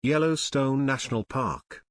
Yellowstone National Park.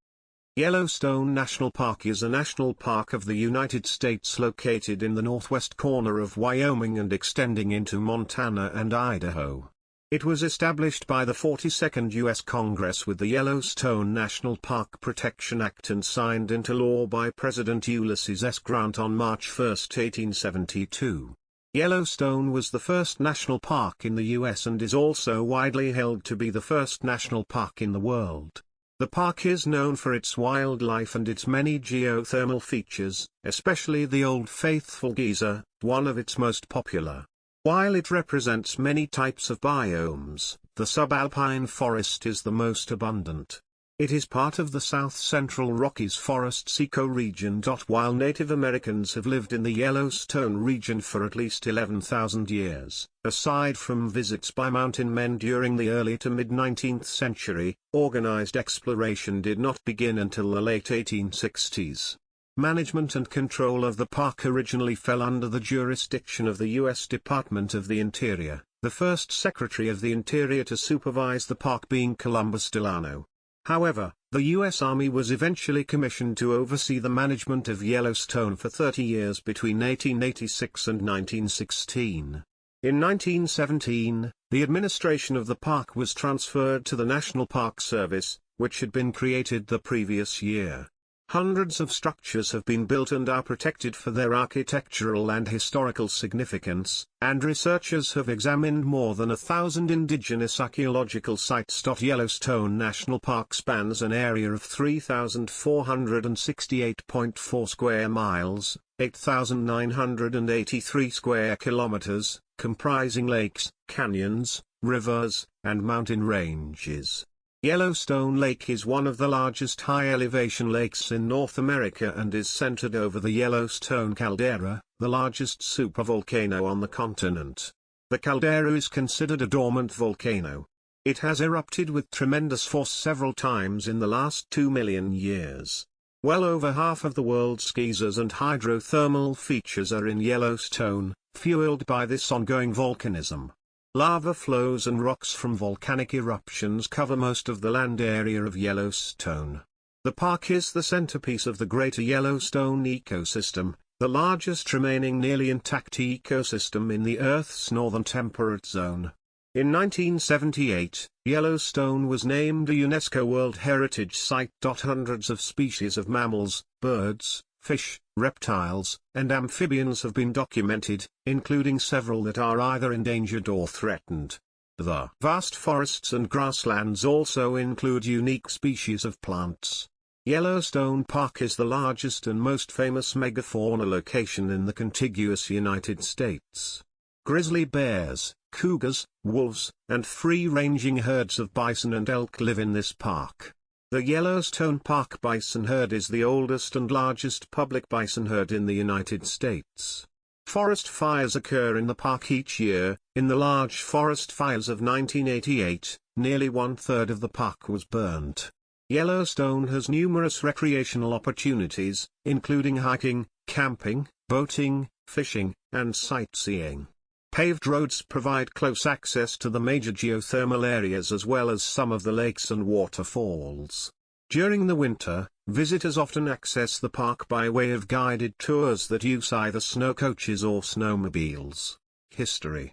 Yellowstone National Park is a national park of the United States located in the northwest corner of Wyoming and extending into Montana and Idaho. It was established by the 42nd U.S. Congress with the Yellowstone National Park Protection Act and signed into law by President Ulysses S. Grant on March 1, 1872. Yellowstone was the first national park in the U.S. and is also widely held to be the first national park in the world. The park is known for its wildlife and its many geothermal features, especially the Old Faithful Geyser, one of its most popular. While it represents many types of biomes, the subalpine forest is the most abundant. It is part of the South Central Rockies forests ecoregion. While Native Americans have lived in the Yellowstone region for at least 11,000 years, aside from visits by mountain men during the early to mid-19th century, organized exploration did not begin until the late 1860s. Management and control of the park originally fell under the jurisdiction of the U.S. Department of the Interior, the first Secretary of the Interior to supervise the park being Columbus Delano. However, the U.S. Army was eventually commissioned to oversee the management of Yellowstone for 30 years between 1886 and 1916. In 1917, the administration of the park was transferred to the National Park Service, which had been created the previous year. Hundreds of structures have been built and are protected for their architectural and historical significance, and researchers have examined more than 1,000 indigenous archaeological sites. Yellowstone National Park spans an area of 3,468.4 square miles, 8,983 square kilometers, comprising lakes, canyons, rivers, and mountain ranges. Yellowstone Lake is one of the largest high-elevation lakes in North America and is centered over the Yellowstone caldera, the largest supervolcano on the continent. The caldera is considered a dormant volcano. It has erupted with tremendous force several times in the last 2 million years. Well over half of the world's geysers and hydrothermal features are in Yellowstone, fueled by this ongoing volcanism. Lava flows and rocks from volcanic eruptions cover most of the land area of Yellowstone. The park is the centerpiece of the Greater Yellowstone ecosystem, the largest remaining nearly intact ecosystem in the Earth's northern temperate zone. In 1978, Yellowstone was named a UNESCO World Heritage Site. Hundreds of species of mammals, birds, fish, reptiles, and amphibians have been documented, including several that are either endangered or threatened. The vast forests and grasslands also include unique species of plants. Yellowstone Park is the largest and most famous megafauna location in the contiguous United States. Grizzly bears, cougars, wolves, and free-ranging herds of bison and elk live in this park. The Yellowstone Park bison herd is the oldest and largest public bison herd in the United States. Forest fires occur in the park each year. In the large forest fires of 1988, nearly one-third of the park was burnt. Yellowstone has numerous recreational opportunities, including hiking, camping, boating, fishing, and sightseeing. Paved roads provide close access to the major geothermal areas as well as some of the lakes and waterfalls. During the winter, visitors often access the park by way of guided tours that use either snow coaches or snowmobiles. History.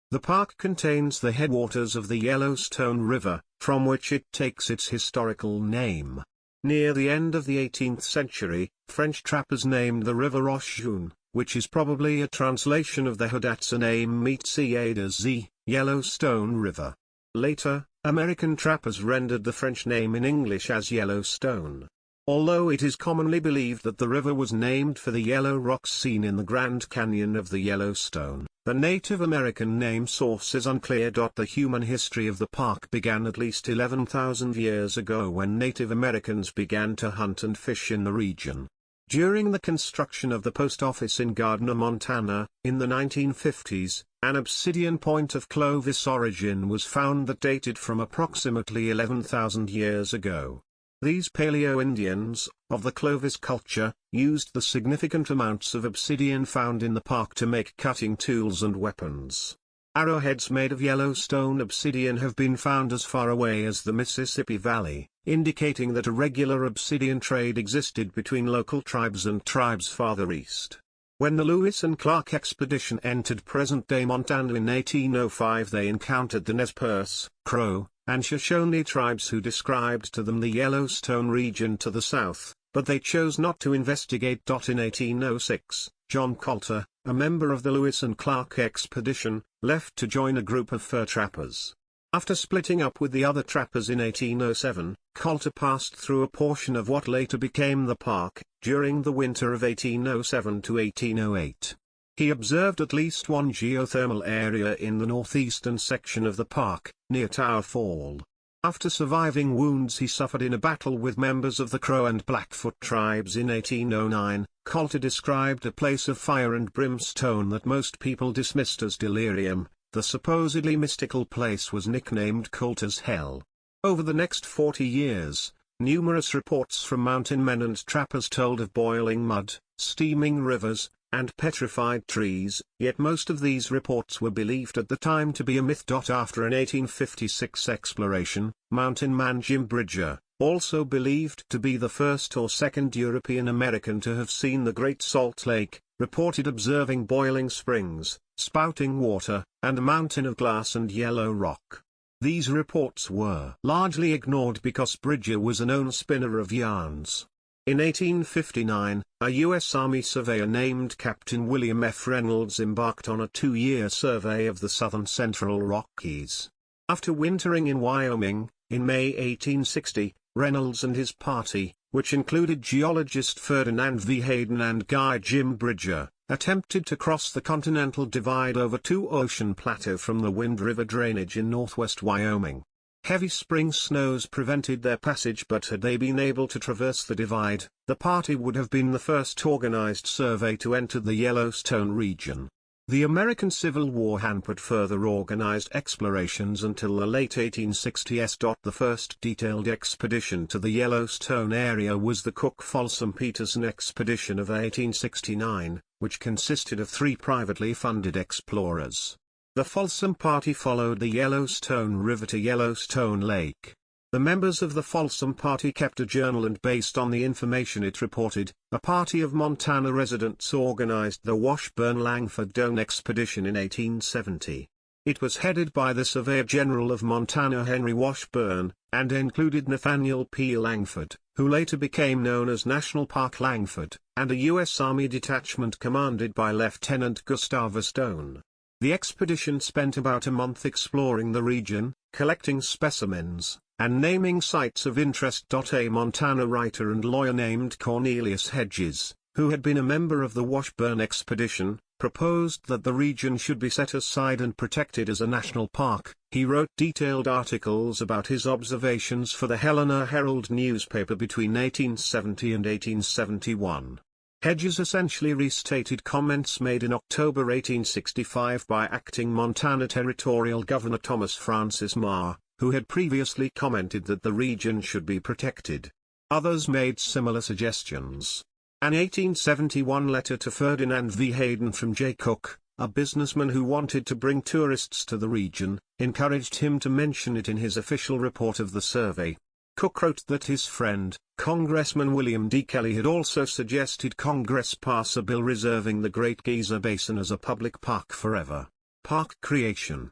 The park contains the headwaters of the Yellowstone River, from which it takes its historical name. Near the end of the 18th century, French trappers named the river Rochun, which is probably a translation of the Hidatsa name Metsi Yellowstone River. Later, American trappers rendered the French name in English as Yellowstone. Although it is commonly believed that the river was named for the yellow rocks seen in the Grand Canyon of the Yellowstone, the Native American name source is unclear. The human history of the park began at least 11,000 years ago when Native Americans began to hunt and fish in the region. During the construction of the post office in Gardner, Montana, in the 1950s, an obsidian point of Clovis origin was found that dated from approximately 11,000 years ago. These Paleo-Indians, of the Clovis culture, used the significant amounts of obsidian found in the park to make cutting tools and weapons. Arrowheads made of Yellowstone obsidian have been found as far away as the Mississippi Valley, indicating that a regular obsidian trade existed between local tribes and tribes farther east. When the Lewis and Clark expedition entered present-day Montana in 1805, they encountered the Nez Perce, Crow, and Shoshone tribes who described to them the Yellowstone region to the south, but they chose not to investigate. In 1806, John Colter, a member of the Lewis and Clark expedition, left to join a group of fur trappers. After splitting up with the other trappers in 1807, Colter passed through a portion of what later became the park, during the winter of 1807 to 1808. He observed at least one geothermal area in the northeastern section of the park, near Tower Fall. After surviving wounds he suffered in a battle with members of the Crow and Blackfoot tribes in 1809, Colter described a place of fire and brimstone that most people dismissed as delirium. The supposedly mystical place was nicknamed Colter's Hell. Over the next 40 years, numerous reports from mountain men and trappers told of boiling mud, steaming rivers, and petrified trees, yet most of these reports were believed at the time to be a myth. After an 1856 exploration, mountain man Jim Bridger, also believed to be the first or second European American to have seen the Great Salt Lake, reported observing boiling springs, spouting water, and a mountain of glass and yellow rock. These reports were largely ignored because Bridger was a known spinner of yarns. In 1859, a U.S. Army surveyor named Captain William F. Reynolds embarked on a 2-year survey of the southern Central Rockies. After wintering in Wyoming, in May 1860, Reynolds and his party, which included geologist Ferdinand V. Hayden and guide Jim Bridger, attempted to cross the Continental Divide over Two Ocean Plateau from the Wind River drainage in northwest Wyoming. Heavy spring snows prevented their passage, but had they been able to traverse the divide, the party would have been the first organized survey to enter the Yellowstone region. The American Civil War hampered further organized explorations until the late 1860s. The first detailed expedition to the Yellowstone area was the Cook-Folsom-Peterson expedition of 1869, which consisted of 3 privately funded explorers. The Folsom party followed the Yellowstone River to Yellowstone Lake. The members of the Folsom party kept a journal, and based on the information it reported, a party of Montana residents organized the Washburn-Langford Doane expedition in 1870. It was headed by the Surveyor General of Montana Henry Washburn, and included Nathaniel P. Langford, who later became known as National Park Langford, and a U.S. Army detachment commanded by Lieutenant Gustavus Doane. The expedition spent about a month exploring the region, collecting specimens, and naming sites of interest. A Montana writer and lawyer named Cornelius Hedges, who had been a member of the Washburn expedition, proposed that the region should be set aside and protected as a national park. He wrote detailed articles about his observations for the Helena Herald newspaper between 1870 and 1871. Hedges essentially restated comments made in October 1865 by acting Montana Territorial Governor Thomas Francis Meagher, who had previously commented that the region should be protected. Others made similar suggestions. An 1871 letter to Ferdinand V. Hayden from J. Cook, a businessman who wanted to bring tourists to the region, encouraged him to mention it in his official report of the survey. Cook wrote that his friend, Congressman William D. Kelly, had also suggested Congress pass a bill reserving the Great Geyser Basin as a public park forever. Park creation.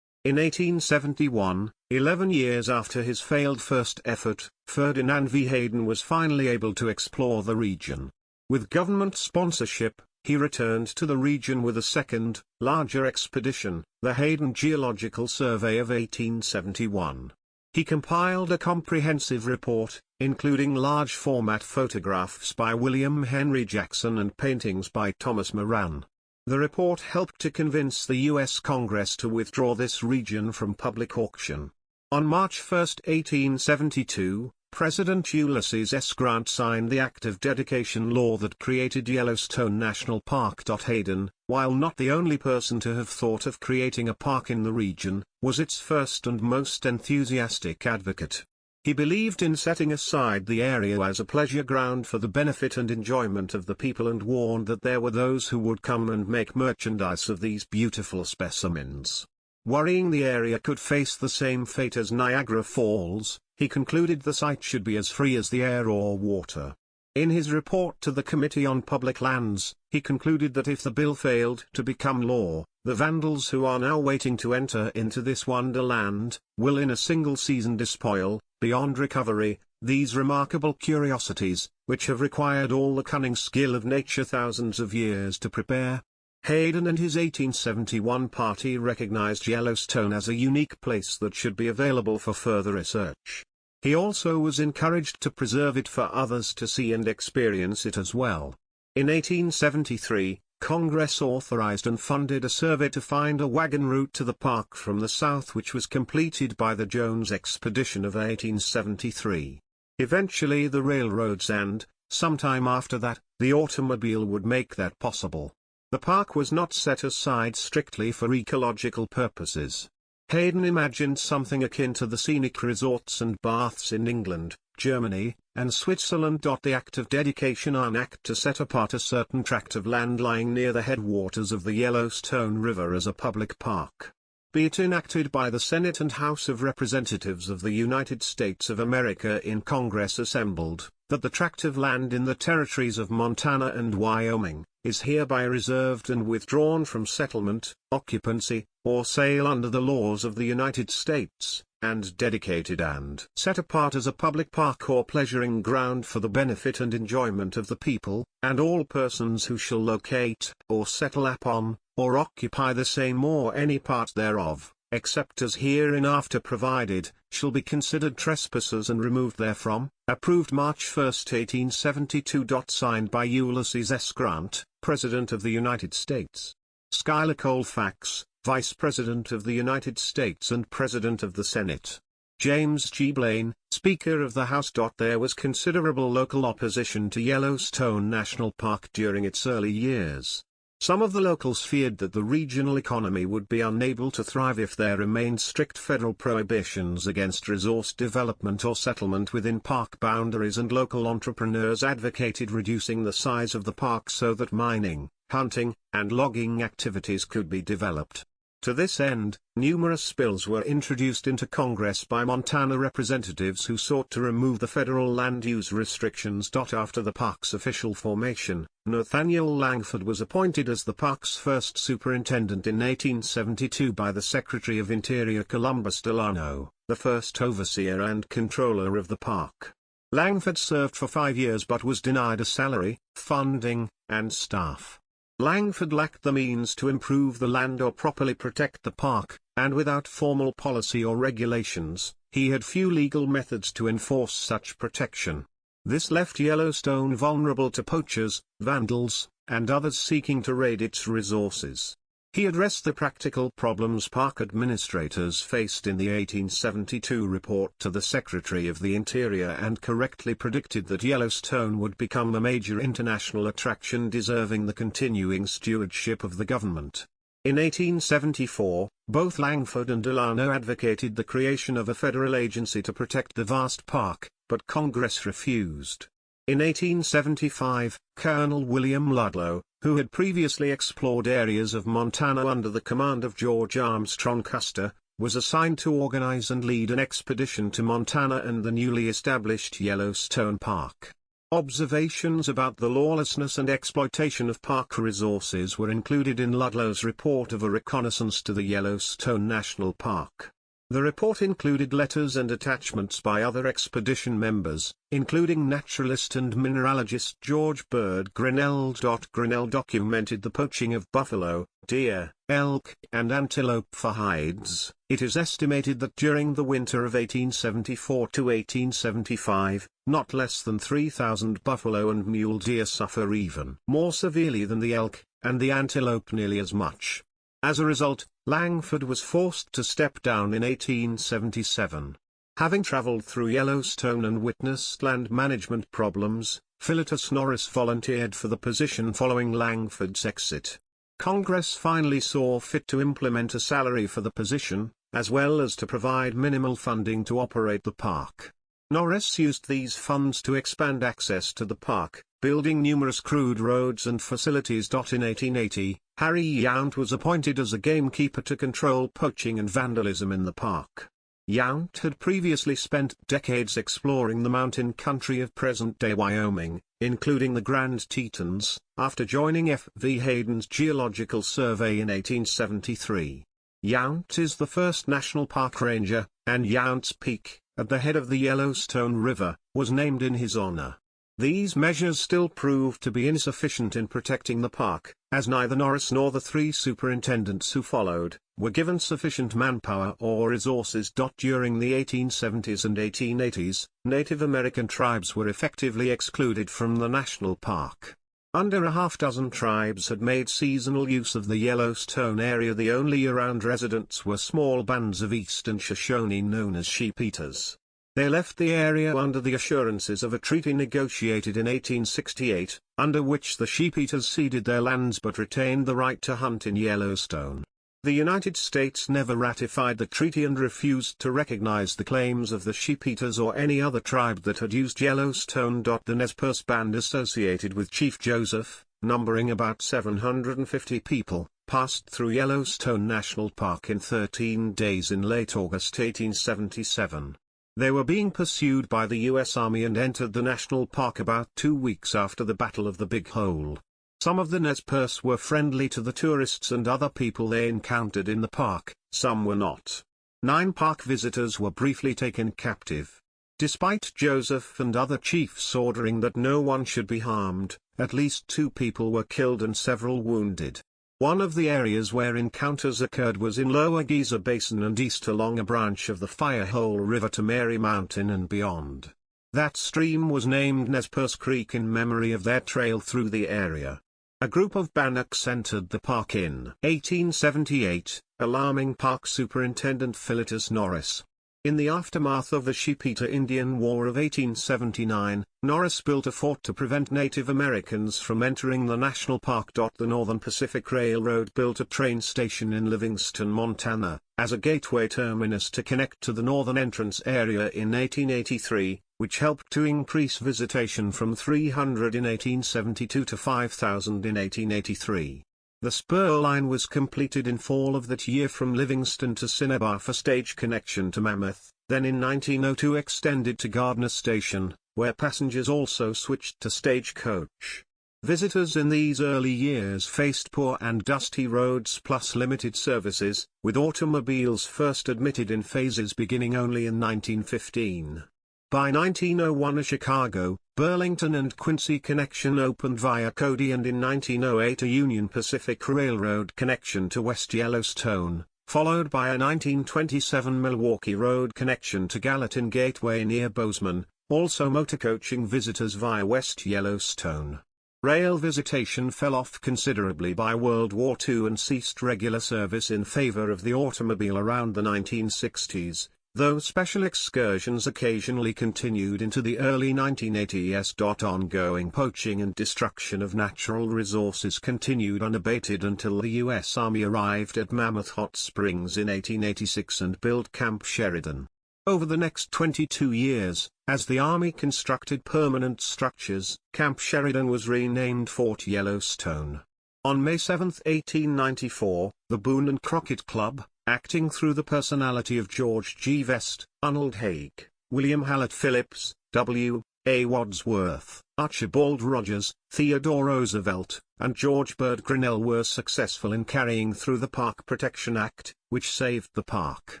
In 1871, 11 years after his failed first effort, Ferdinand V. Hayden was finally able to explore the region. With government sponsorship, he returned to the region with a second, larger expedition, the Hayden Geological Survey of 1871. He compiled a comprehensive report, including large-format photographs by William Henry Jackson and paintings by Thomas Moran. The report helped to convince the U.S. Congress to withdraw this region from public auction. On March 1, 1872, President Ulysses S. Grant signed the Act of Dedication law that created Yellowstone National Park. Hayden, while not the only person to have thought of creating a park in the region, was its first and most enthusiastic advocate. He believed in setting aside the area as a pleasure ground for the benefit and enjoyment of the people, and warned that there were those who would come and make merchandise of these beautiful specimens. Worrying the area could face the same fate as Niagara Falls, he concluded the site should be as free as the air or water. In his report to the Committee on Public Lands, he concluded that if the bill failed to become law, the vandals who are now waiting to enter into this wonderland, will in a single season despoil, beyond recovery, these remarkable curiosities, which have required all the cunning skill of nature thousands of years to prepare. Hayden and his 1871 party recognized Yellowstone as a unique place that should be available for further research. He also was encouraged to preserve it for others to see and experience it as well. In 1873, Congress authorized and funded a survey to find a wagon route to the park from the south, which was completed by the Jones expedition of 1873. Eventually the railroads and, sometime after that, the automobile would make that possible. The park was not set aside strictly for ecological purposes. Hayden imagined something akin to the scenic resorts and baths in England, Germany, and Switzerland. The Act of Dedication an act to set apart a certain tract of land lying near the headwaters of the Yellowstone River as a public park. Be it enacted by the Senate and House of Representatives of the United States of America in Congress assembled, that the tract of land in the territories of Montana and Wyoming, is hereby reserved and withdrawn from settlement, occupancy, or sale under the laws of the United States, and dedicated and set apart as a public park or pleasuring ground for the benefit and enjoyment of the people, and all persons who shall locate, or settle upon, or occupy the same or any part thereof, except as hereinafter provided, shall be considered trespassers and removed therefrom. Approved March 1, 1872. Signed by Ulysses S. Grant, President of the United States. Schuyler Colfax, Vice President of the United States and President of the Senate. James G. Blaine, Speaker of the House. There was considerable local opposition to Yellowstone National Park during its early years. Some of the locals feared that the regional economy would be unable to thrive if there remained strict federal prohibitions against resource development or settlement within park boundaries, and local entrepreneurs advocated reducing the size of the park so that mining, hunting, and logging activities could be developed. To this end, numerous bills were introduced into Congress by Montana representatives who sought to remove the federal land use restrictions. After the park's official formation, Nathaniel Langford was appointed as the park's first superintendent in 1872 by the Secretary of Interior Columbus Delano, the first overseer and controller of the park. Langford served for 5 years but was denied a salary, funding, and staff. Langford lacked the means to improve the land or properly protect the park, and without formal policy or regulations, he had few legal methods to enforce such protection. This left Yellowstone vulnerable to poachers, vandals, and others seeking to raid its resources. He addressed the practical problems park administrators faced in the 1872 report to the Secretary of the Interior and correctly predicted that Yellowstone would become a major international attraction deserving the continuing stewardship of the government. In 1874, both Langford and Delano advocated the creation of a federal agency to protect the vast park, but Congress refused. In 1875, Colonel William Ludlow, who had previously explored areas of Montana under the command of George Armstrong Custer, was assigned to organize and lead an expedition to Montana and the newly established Yellowstone Park. Observations about the lawlessness and exploitation of park resources were included in Ludlow's report of a reconnaissance to the Yellowstone National Park. The report included letters and attachments by other expedition members, including naturalist and mineralogist George Bird Grinnell. Grinnell documented the poaching of buffalo, deer, elk, and antelope for hides. It is estimated that during the winter of 1874 to 1875, not less than 3,000 buffalo and mule deer suffer even more severely than the elk, and the antelope nearly as much. As a result, Langford was forced to step down in 1877. Having traveled through Yellowstone and witnessed land management problems, Philetus Norris volunteered for the position following Langford's exit. Congress finally saw fit to implement a salary for the position, as well as to provide minimal funding to operate the park. Norris used these funds to expand access to the park, building numerous crude roads and facilities. In 1880, Harry Yount was appointed as a gamekeeper to control poaching and vandalism in the park. Yount had previously spent decades exploring the mountain country of present-day Wyoming, including the Grand Tetons, after joining F. V. Hayden's Geological Survey in 1873. Yount is the first national park ranger, and Yount's Peak, at the head of the Yellowstone River, was named in his honor. These measures still proved to be insufficient in protecting the park, as neither Norris nor the three superintendents who followed were given sufficient manpower or resources. During the 1870s and 1880s, Native American tribes were effectively excluded from the national park. Under a half-dozen tribes had made seasonal use of the Yellowstone area. The only year-round residents were small bands of Eastern Shoshone known as sheep-eaters. They left the area under the assurances of a treaty negotiated in 1868, under which the sheep-eaters ceded their lands but retained the right to hunt in Yellowstone. The United States never ratified the treaty and refused to recognize the claims of the sheep-eaters or any other tribe that had used Yellowstone. The Nez Perce band associated with Chief Joseph, numbering about 750 people, passed through Yellowstone National Park in 13 days in late August 1877. They were being pursued by the U.S. Army and entered the national park about 2 weeks after the Battle of the Big Hole. Some of the Nez Perce were friendly to the tourists and other people they encountered in the park, some were not. 9 park visitors were briefly taken captive. Despite Joseph and other chiefs ordering that no one should be harmed, at least 2 people were killed and several wounded. One of the areas where encounters occurred was in Lower Geyser Basin and east along a branch of the Firehole River to Mary Mountain and beyond. That stream was named Nez Perce Creek in memory of their trail through the area. A group of Bannocks entered the park in 1878, alarming Park Superintendent Philetus Norris. In the aftermath of the Sheep-Eater Indian War of 1879, Norris built a fort to prevent Native Americans from entering the national park. The Northern Pacific Railroad built a train station in Livingston, Montana, as a gateway terminus to connect to the northern entrance area in 1883, which helped to increase visitation from 300 in 1872 to 5,000 in 1883. The spur line was completed in fall of that year from Livingston to Cinnabar for stage connection to Mammoth, then in 1902 extended to Gardner Station, where passengers also switched to stagecoach. Visitors in these early years faced poor and dusty roads plus limited services, with automobiles first admitted in phases beginning only in 1915. By 1901 a Chicago, Burlington and Quincy connection opened via Cody, and in 1908 a Union Pacific Railroad connection to West Yellowstone, followed by a 1927 Milwaukee Road connection to Gallatin Gateway near Bozeman, also motorcoaching visitors via West Yellowstone. Rail visitation fell off considerably by World War II and ceased regular service in favor of the automobile around the 1960s. Though special excursions occasionally continued into the early 1980s. Ongoing poaching and destruction of natural resources continued unabated until the U.S. Army arrived at Mammoth Hot Springs in 1886 and built Camp Sheridan. Over the next 22 years, as the Army constructed permanent structures, Camp Sheridan was renamed Fort Yellowstone. On May 7, 1894, the Boone and Crockett Club, acting through the personality of George G. Vest, Arnold Haig, William Hallett Phillips, W. A. Wadsworth, Archibald Rogers, Theodore Roosevelt, and George Bird Grinnell were successful in carrying through the Park Protection Act, which saved the park.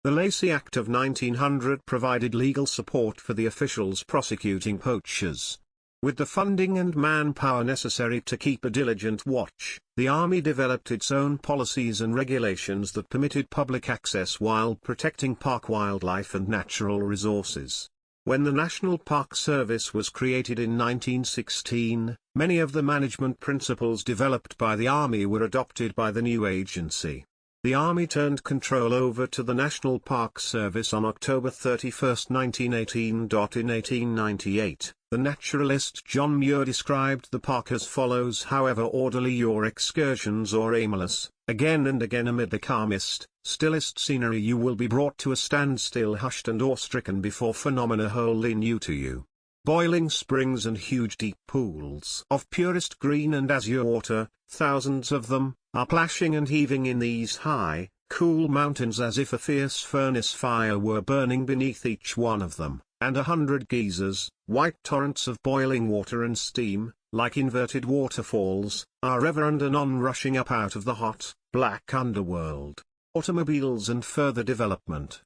The Lacey Act of 1900 provided legal support for the officials prosecuting poachers. With the funding and manpower necessary to keep a diligent watch, the Army developed its own policies and regulations that permitted public access while protecting park wildlife and natural resources. When the National Park Service was created in 1916, many of the management principles developed by the Army were adopted by the new agency. The Army turned control over to the National Park Service on October 31, 1918. In 1898, the naturalist John Muir described the park as follows: however orderly your excursions or aimless, again and again amid the calmest, stillest scenery you will be brought to a standstill, hushed and awe-stricken before phenomena wholly new to you. Boiling springs and huge deep pools of purest green and azure water, thousands of them, are plashing and heaving in these high, cool mountains as if a fierce furnace fire were burning beneath each one of them, and 100 geysers, white torrents of boiling water and steam, like inverted waterfalls, are ever and anon rushing up out of the hot, black underworld. Automobiles and further development.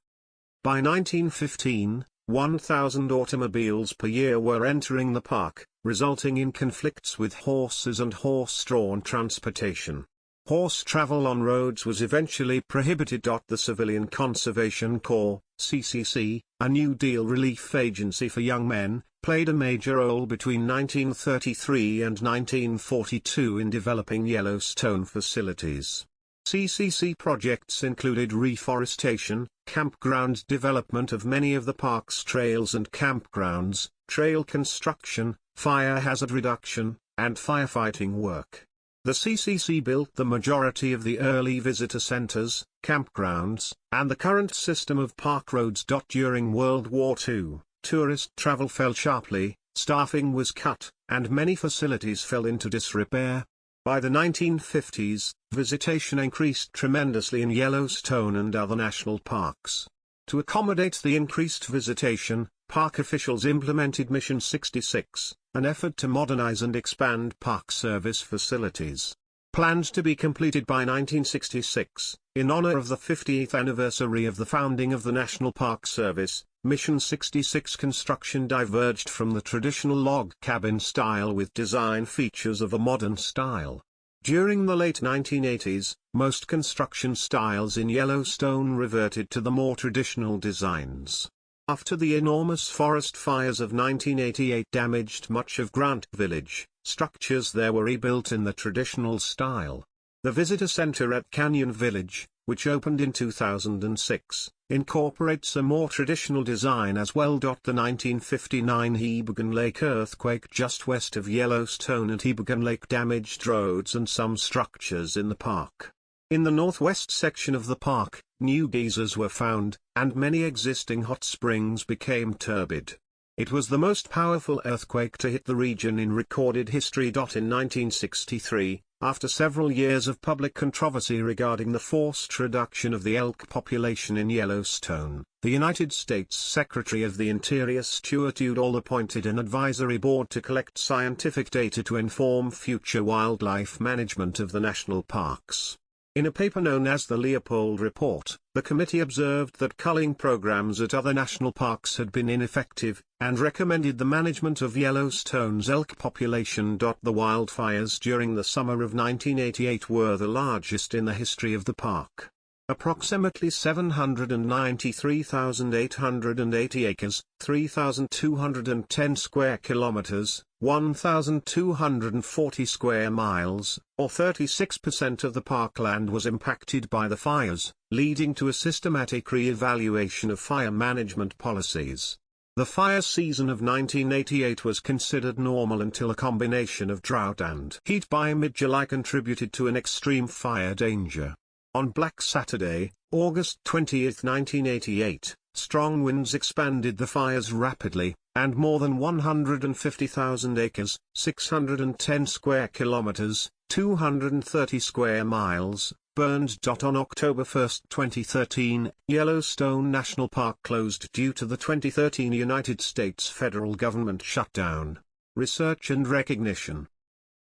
By 1915, 1,000 automobiles per year were entering the park, resulting in conflicts with horses and horse-drawn transportation. Horse travel on roads was eventually prohibited. The Civilian Conservation Corps, CCC, a New Deal relief agency for young men, played a major role between 1933 and 1942 in developing Yellowstone facilities. CCC projects included reforestation, campground development of many of the park's trails and campgrounds, trail construction, fire hazard reduction, and firefighting work. The CCC built the majority of the early visitor centers, campgrounds, and the current system of park roads. During World War II, tourist travel fell sharply, staffing was cut, and many facilities fell into disrepair. By the 1950s, visitation increased tremendously in Yellowstone and other national parks. To accommodate the increased visitation, park officials implemented Mission 66, an effort to modernize and expand park service facilities. Planned to be completed by 1966, in honor of the 50th anniversary of the founding of the National Park Service, Mission 66 construction diverged from the traditional log cabin style with design features of a modern style. During the late 1980s, most construction styles in Yellowstone reverted to the more traditional designs. After the enormous forest fires of 1988 damaged much of Grant Village, structures there were rebuilt in the traditional style. The visitor center at Canyon Village, which opened in 2006, incorporates a more traditional design as well. The 1959 Hebgen Lake earthquake just west of Yellowstone and Hebgen Lake damaged roads and some structures in the park. In the northwest section of the park, new geysers were found, and many existing hot springs became turbid. It was the most powerful earthquake to hit the region in recorded history. In 1963, after several years of public controversy regarding the forced reduction of the elk population in Yellowstone, the United States Secretary of the Interior Stuart Udall appointed an advisory board to collect scientific data to inform future wildlife management of the national parks. In a paper known as the Leopold Report, the committee observed that culling programs at other national parks had been ineffective, and recommended the management of Yellowstone's elk population. The wildfires during the summer of 1988 were the largest in the history of the park. Approximately 793,880 acres, 3,210 square kilometers, 1,240 square miles, or 36% of the parkland was impacted by the fires, leading to a systematic re-evaluation of fire management policies. The fire season of 1988 was considered normal until a combination of drought and heat by mid-July contributed to an extreme fire danger. On Black Saturday, August 20, 1988, strong winds expanded the fires rapidly, and more than 150,000 acres, 610 square kilometers, 230 square miles, burned. On October 1, 2013, Yellowstone National Park closed due to the 2013 United States federal government shutdown. Research and recognition.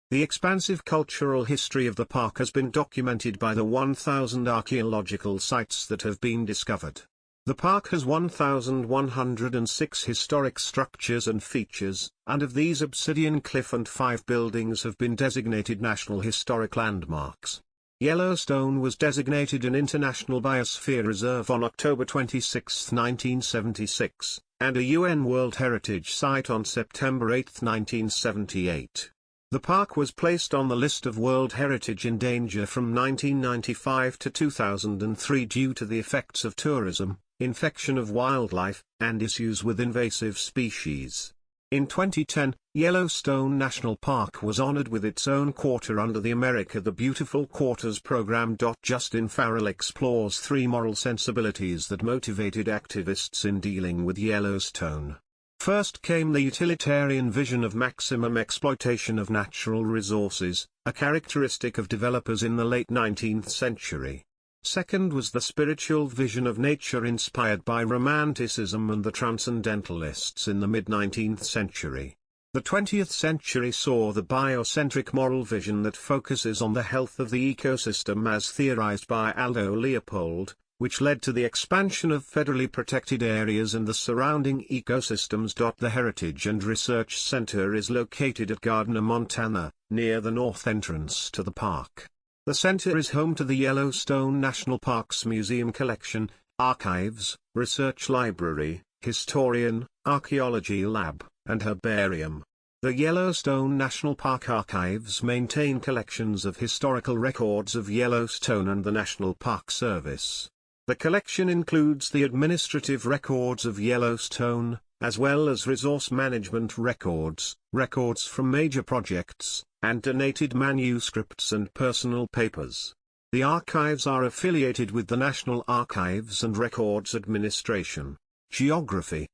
The expansive cultural history of the park has been documented by the 1,000 archaeological sites that have been discovered. The park has 1,106 historic structures and features, and of these Obsidian Cliff and 5 buildings have been designated National Historic Landmarks. Yellowstone was designated an International Biosphere Reserve on October 26, 1976, and a UN World Heritage Site on September 8, 1978. The park was placed on the list of World Heritage in danger from 1995 to 2003 due to the effects of tourism, infection of wildlife, and issues with invasive species. In 2010, Yellowstone National Park was honored with its own quarter under the America the Beautiful Quarters program. Justin Farrell explores 3 moral sensibilities that motivated activists in dealing with Yellowstone. First came the utilitarian vision of maximum exploitation of natural resources, a characteristic of developers in the late 19th century. Second was the spiritual vision of nature inspired by Romanticism and the Transcendentalists in the mid-19th century. The 20th century saw the biocentric moral vision that focuses on the health of the ecosystem as theorized by Aldo Leopold, which led to the expansion of federally protected areas and the surrounding ecosystems. The Heritage and Research Center is located at Gardner, Montana, near the north entrance to the park. The center is home to the Yellowstone National Park's museum collection, archives, research library, historian, archaeology lab, and herbarium. The Yellowstone National Park archives maintain collections of historical records of Yellowstone and the National Park Service. The collection includes the administrative records of Yellowstone, as well as resource management records, records from major projects, and donated manuscripts and personal papers. The archives are affiliated with the National Archives and Records Administration. Geography.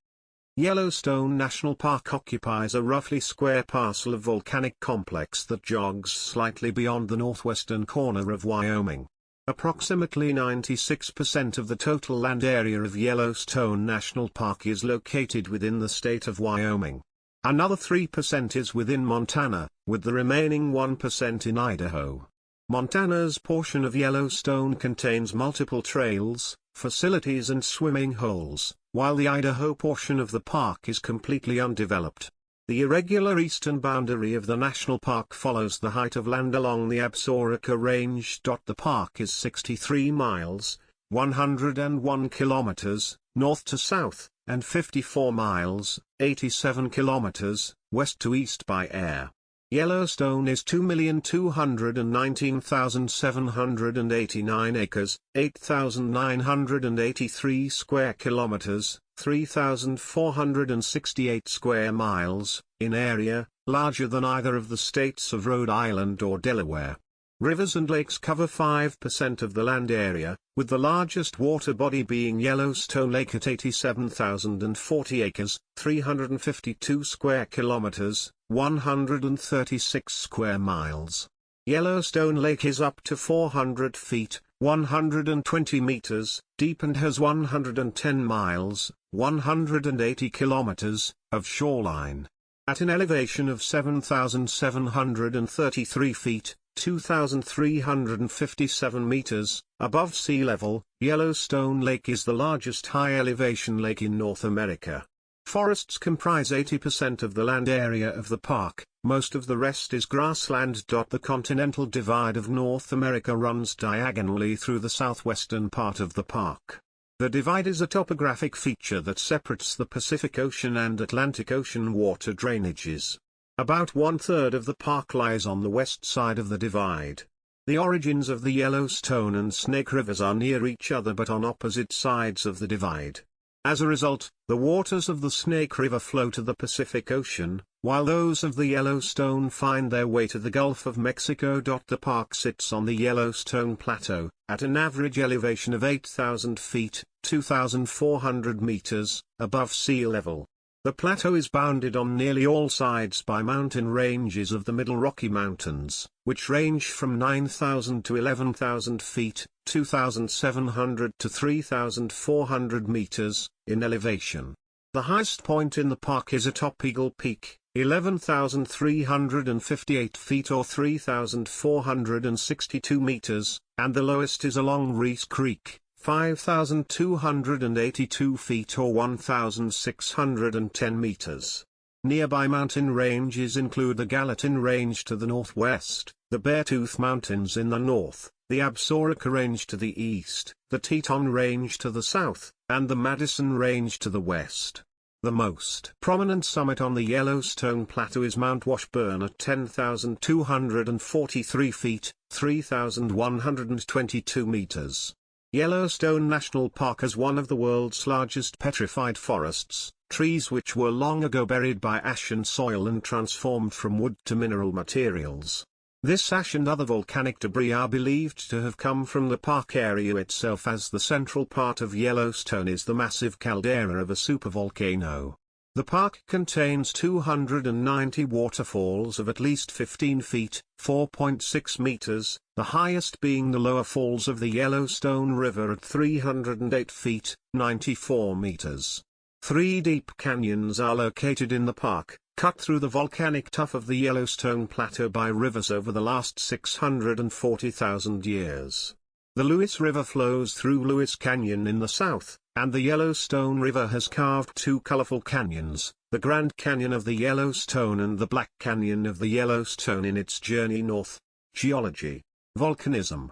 Yellowstone National Park occupies a roughly square parcel of volcanic complex that jogs slightly beyond the northwestern corner of Wyoming. Approximately 96% of the total land area of Yellowstone National Park is located within the state of Wyoming. Another 3% is within Montana, with the remaining 1% in Idaho. Montana's portion of Yellowstone contains multiple trails, facilities and swimming holes, while the Idaho portion of the park is completely undeveloped. The irregular eastern boundary of the national park follows the height of land along the Absaroka Range. The park is 63 miles, 101 kilometers, north to south, and 54 miles, 87 kilometers, west to east by air. Yellowstone is 2,219,789 acres, 8,983 square kilometers, 3,468 square miles, in area, larger than either of the states of Rhode Island or Delaware. Rivers and lakes cover 5% of the land area, with the largest water body being Yellowstone Lake at 87,040 acres, 352 square kilometers, 136 square miles. Yellowstone Lake is up to 400 feet, 120 meters, deep and has 110 miles, 180 kilometers, of shoreline. At an elevation of 7,733 feet, 2,357 meters, above sea level, Yellowstone Lake is the largest high-elevation lake in North America. Forests comprise 80% of the land area of the park, most of the rest is grassland. The continental divide of North America runs diagonally through the southwestern part of the park. The divide is a topographic feature that separates the Pacific Ocean and Atlantic Ocean water drainages. About 1/3 of the park lies on the west side of the divide. The origins of the Yellowstone and Snake Rivers are near each other but on opposite sides of the divide. As a result, the waters of the Snake River flow to the Pacific Ocean, while those of the Yellowstone find their way to the Gulf of Mexico. The park sits on the Yellowstone Plateau, at an average elevation of 8,000 feet, 2,400 meters, above sea level. The plateau is bounded on nearly all sides by mountain ranges of the Middle Rocky Mountains, which range from 9,000 to 11,000 feet, 2,700 to 3,400 meters, in elevation. The highest point in the park is atop Eagle Peak, 11,358 feet or 3,462 meters, and the lowest is along Reese Creek, 5,282 feet or 1,610 meters. Nearby mountain ranges include the Gallatin Range to the northwest, the Beartooth Mountains in the north, the Absaroka Range to the east, the Teton Range to the south, and the Madison Range to the west. The most prominent summit on the Yellowstone Plateau is Mount Washburn at 10,243 feet, 3,122 meters. Yellowstone National Park has one of the world's largest petrified forests, trees which were long ago buried by ash and soil and transformed from wood to mineral materials. This ash and other volcanic debris are believed to have come from the park area itself, as the central part of Yellowstone is the massive caldera of a supervolcano. The park contains 290 waterfalls of at least 15 feet, 4.6 meters, the highest being the lower falls of the Yellowstone River at 308 feet, 94 meters. 3 deep canyons are located in the park, cut through the volcanic tuff of the Yellowstone Plateau by rivers over the last 640,000 years. The Lewis River flows through Lewis Canyon in the south, and the Yellowstone River has carved 2 colorful canyons, the Grand Canyon of the Yellowstone and the Black Canyon of the Yellowstone in its journey north. Geology. Volcanism.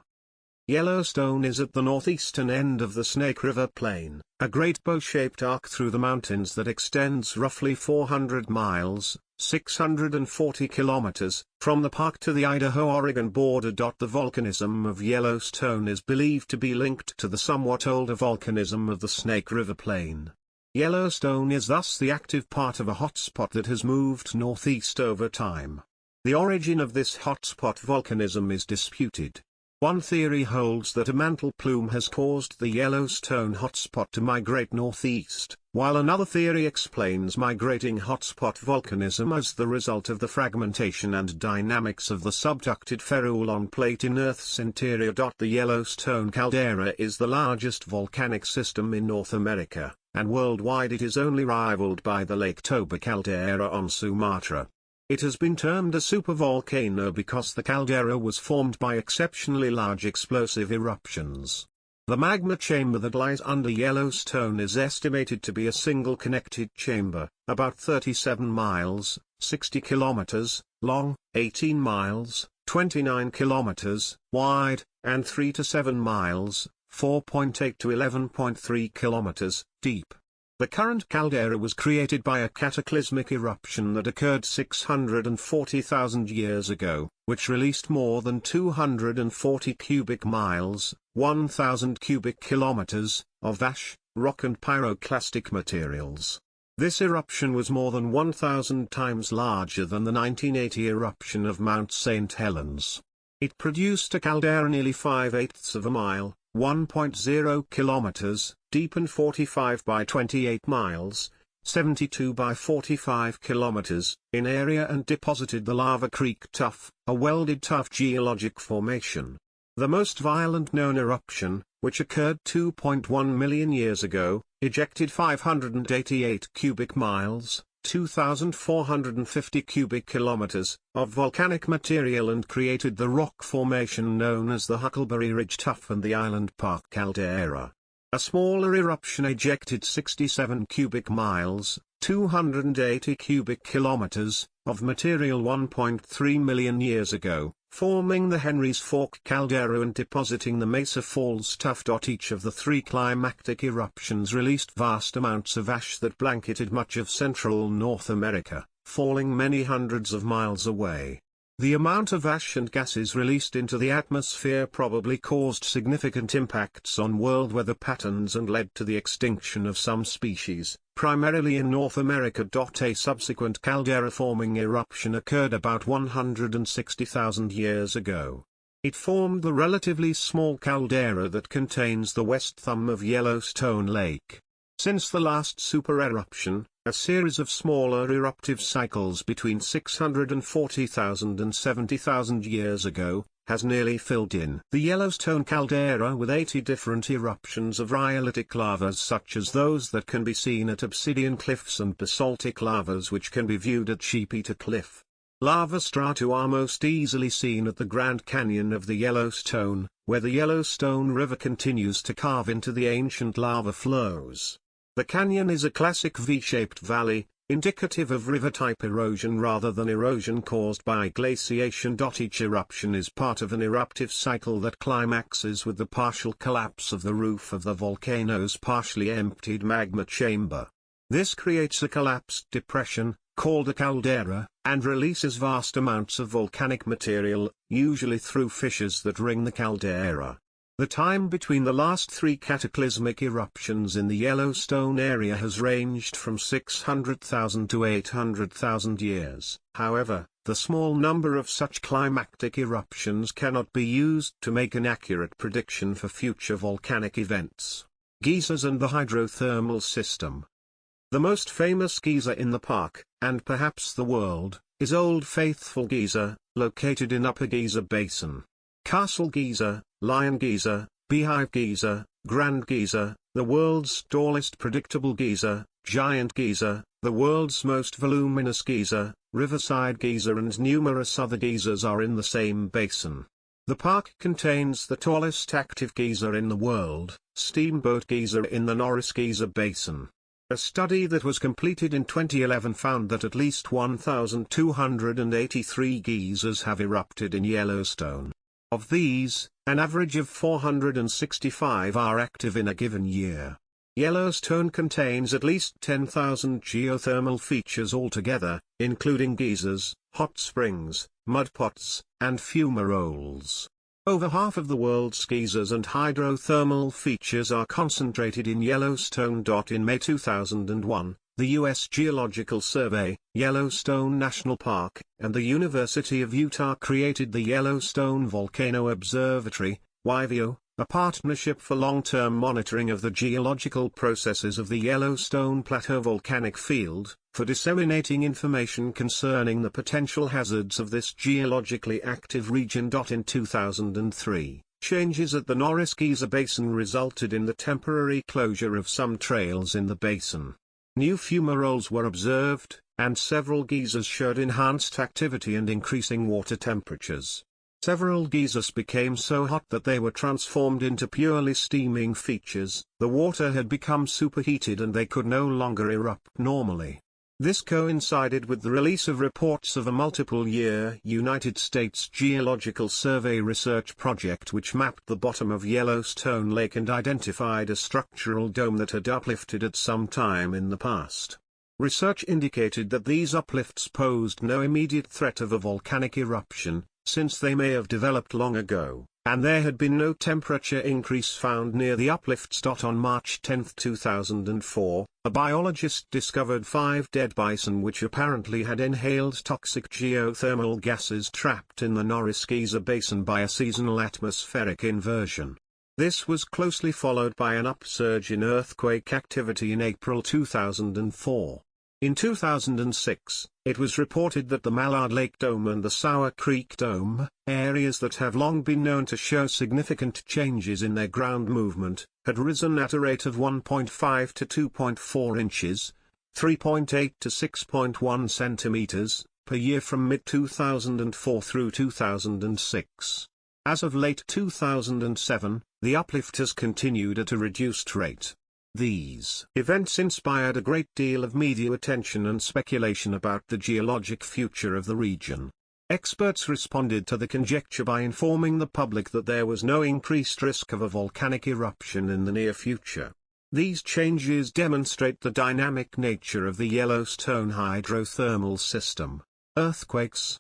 Yellowstone is at the northeastern end of the Snake River Plain, a great bow-shaped arc through the mountains that extends roughly 400 miles, 640 kilometers, from the park to the Idaho-Oregon border. The volcanism of Yellowstone is believed to be linked to the somewhat older volcanism of the Snake River Plain. Yellowstone is thus the active part of a hotspot that has moved northeast over time. The origin of this hotspot volcanism is disputed. One theory holds that a mantle plume has caused the Yellowstone hotspot to migrate northeast, while another theory explains migrating hotspot volcanism as the result of the fragmentation and dynamics of the subducted ferrulon plate in Earth's interior. The Yellowstone caldera is the largest volcanic system in North America, and worldwide it is only rivaled by the Lake Toba caldera on Sumatra. It has been termed a supervolcano because the caldera was formed by exceptionally large explosive eruptions. The magma chamber that lies under Yellowstone is estimated to be a single connected chamber, about 37 miles, 60 kilometers, long, 18 miles, 29 kilometers, wide, and 3 to 7 miles, 4.8 to 11.3 kilometers, deep. The current caldera was created by a cataclysmic eruption that occurred 640,000 years ago, which released more than 240 cubic miles, 1,000 cubic kilometers, of ash, rock and pyroclastic materials. This eruption was more than 1,000 times larger than the 1980 eruption of Mount St. Helens. It produced a caldera nearly 5/8 of a mile, 1.0 kilometers, deep and 45 by 28 miles, 72 by 45 kilometers, in area and deposited the Lava Creek Tuff, a welded tuff geologic formation. The most violent known eruption, which occurred 2.1 million years ago, ejected 588 cubic miles, 2,450 cubic kilometers, of volcanic material and created the rock formation known as the Huckleberry Ridge Tuff and the Island Park caldera. A smaller eruption ejected 67 cubic miles, 280 cubic kilometers, of material 1.3 million years ago, forming the Henry's Fork caldera and depositing the Mesa Falls Tuff. Each of the 3 climactic eruptions released vast amounts of ash that blanketed much of central North America, falling many hundreds of miles away. The amount of ash and gases released into the atmosphere probably caused significant impacts on world weather patterns and led to the extinction of some species, primarily in North America. A subsequent caldera-forming eruption occurred about 160,000 years ago. It formed the relatively small caldera that contains the west thumb of Yellowstone Lake. Since the last supereruption, a series of smaller eruptive cycles between 640,000 and 70,000 years ago, has nearly filled in the Yellowstone caldera with 80 different eruptions of rhyolitic lavas such as those that can be seen at Obsidian Cliffs and basaltic lavas which can be viewed at Sheepeater Cliff. Lava strata are most easily seen at the Grand Canyon of the Yellowstone, where the Yellowstone River continues to carve into the ancient lava flows. The canyon is a classic V-shaped valley, indicative of river-type erosion rather than erosion caused by glaciation. Each eruption is part of an eruptive cycle that climaxes with the partial collapse of the roof of the volcano's partially emptied magma chamber. This creates a collapsed depression, called a caldera, and releases vast amounts of volcanic material, usually through fissures that ring the caldera. The time between the last three cataclysmic eruptions in the Yellowstone area has ranged from 600,000 to 800,000 years. However, the small number of such climactic eruptions cannot be used to make an accurate prediction for future volcanic events. Geysers and the hydrothermal system. The most famous geyser in the park, and perhaps the world, is Old Faithful Geyser, located in Upper Geyser Basin. Castle Geyser, Lion Geyser, Beehive Geyser, Grand Geyser, the world's tallest predictable geyser, Giant Geyser, the world's most voluminous geyser, Riverside Geyser, and numerous other geysers are in the same basin. The park contains the tallest active geyser in the world, Steamboat Geyser, in the Norris Geyser Basin. A study that was completed in 2011 found that at least 1,283 geysers have erupted in Yellowstone. Of these, an average of 465 are active in a given year. Yellowstone contains at least 10,000 geothermal features altogether, including geysers, hot springs, mud pots, and fumaroles. Over half of the world's geysers and hydrothermal features are concentrated in Yellowstone. In May 2001, the U.S. Geological Survey, Yellowstone National Park, and the University of Utah created the Yellowstone Volcano Observatory, YVO, a partnership for long-term monitoring of the geological processes of the Yellowstone Plateau volcanic field, for disseminating information concerning the potential hazards of this geologically active region. In 2003, changes at the Norris Geyser Basin resulted in the temporary closure of some trails in the basin. New fumaroles were observed, and several geysers showed enhanced activity and increasing water temperatures. Several geysers became so hot that they were transformed into purely steaming features. The water had become superheated and they could no longer erupt normally. This coincided with the release of reports of a multiple-year United States Geological Survey research project which mapped the bottom of Yellowstone Lake and identified a structural dome that had uplifted at some time in the past. Research indicated that these uplifts posed no immediate threat of a volcanic eruption, since they may have developed long ago, and there had been no temperature increase found near the uplifts. On March 10, 2004, a biologist discovered 5 dead bison which apparently had inhaled toxic geothermal gases trapped in the Norris Geyser Basin by a seasonal atmospheric inversion. This was closely followed by an upsurge in earthquake activity in April 2004. In 2006, it was reported that the Mallard Lake Dome and the Sour Creek Dome, areas that have long been known to show significant changes in their ground movement, had risen at a rate of 1.5 to 2.4 inches, 3.8 to 6.1 centimeters, per year from mid-2004 through 2006. As of late 2007, the uplift has continued at a reduced rate. These events inspired a great deal of media attention and speculation about the geologic future of the region. Experts responded to the conjecture by informing the public that there was no increased risk of a volcanic eruption in the near future. These changes demonstrate the dynamic nature of the Yellowstone hydrothermal system. Earthquakes.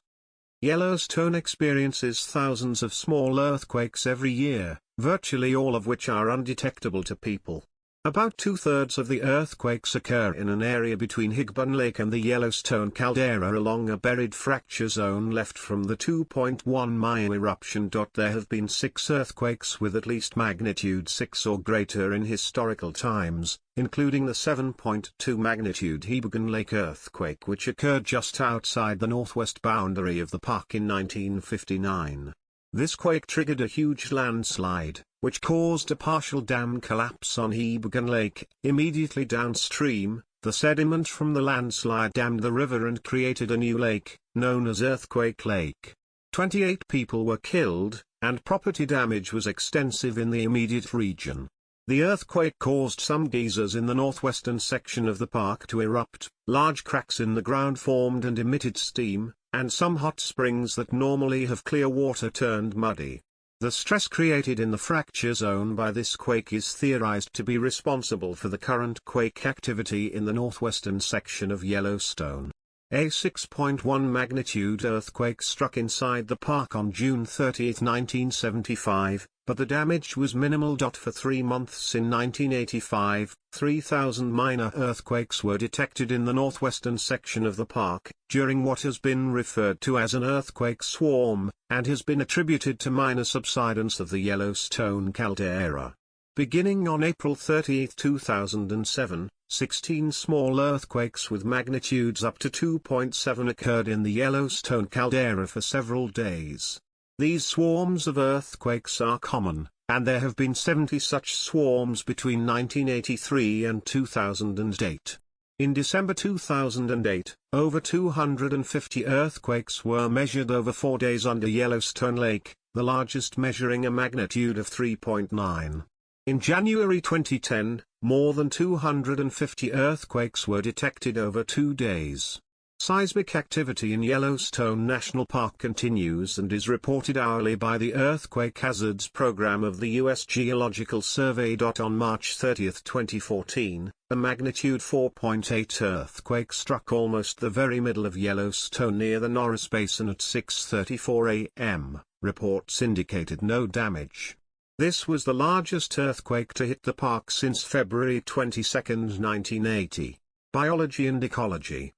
Yellowstone experiences thousands of small earthquakes every year, virtually all of which are undetectable to people. About 2/3 of the earthquakes occur in an area between Higbun Lake and the Yellowstone caldera along a buried fracture zone left from the 2.1-mile eruption. There have been 6 earthquakes with at least magnitude 6 or greater in historical times, including the 7.2 magnitude Higbun Lake earthquake which occurred just outside the northwest boundary of the park in 1959. This quake triggered a huge landslide, which caused a partial dam collapse on Higbun Lake. Immediately downstream, the sediment from the landslide dammed the river and created a new lake, known as Earthquake Lake. 28 people were killed, and property damage was extensive in the immediate region. The earthquake caused some geysers in the northwestern section of the park to erupt, large cracks in the ground formed and emitted steam, and some hot springs that normally have clear water turned muddy. The stress created in the fracture zone by this quake is theorized to be responsible for the current quake activity in the northwestern section of Yellowstone. A 6.1 magnitude earthquake struck inside the park on June 30, 1975, but the damage was minimal. For 3 months in 1985, 3,000 minor earthquakes were detected in the northwestern section of the park, during what has been referred to as an earthquake swarm, and has been attributed to minor subsidence of the Yellowstone caldera. Beginning on April 30, 2007, 16 small earthquakes with magnitudes up to 2.7 occurred in the Yellowstone caldera for several days. These swarms of earthquakes are common, and there have been 70 such swarms between 1983 and 2008. In December 2008, over 250 earthquakes were measured over 4 days under Yellowstone Lake, the largest measuring a magnitude of 3.9. In January 2010, more than 250 earthquakes were detected over 2 days. Seismic activity in Yellowstone National Park continues and is reported hourly by the Earthquake Hazards Program of the U.S. Geological Survey. On March 30, 2014, a magnitude 4.8 earthquake struck almost the very middle of Yellowstone near the Norris Basin at 6:34 a.m. Reports indicated no damage. This was the largest earthquake to hit the park since February 22, 1980. Biology and ecology.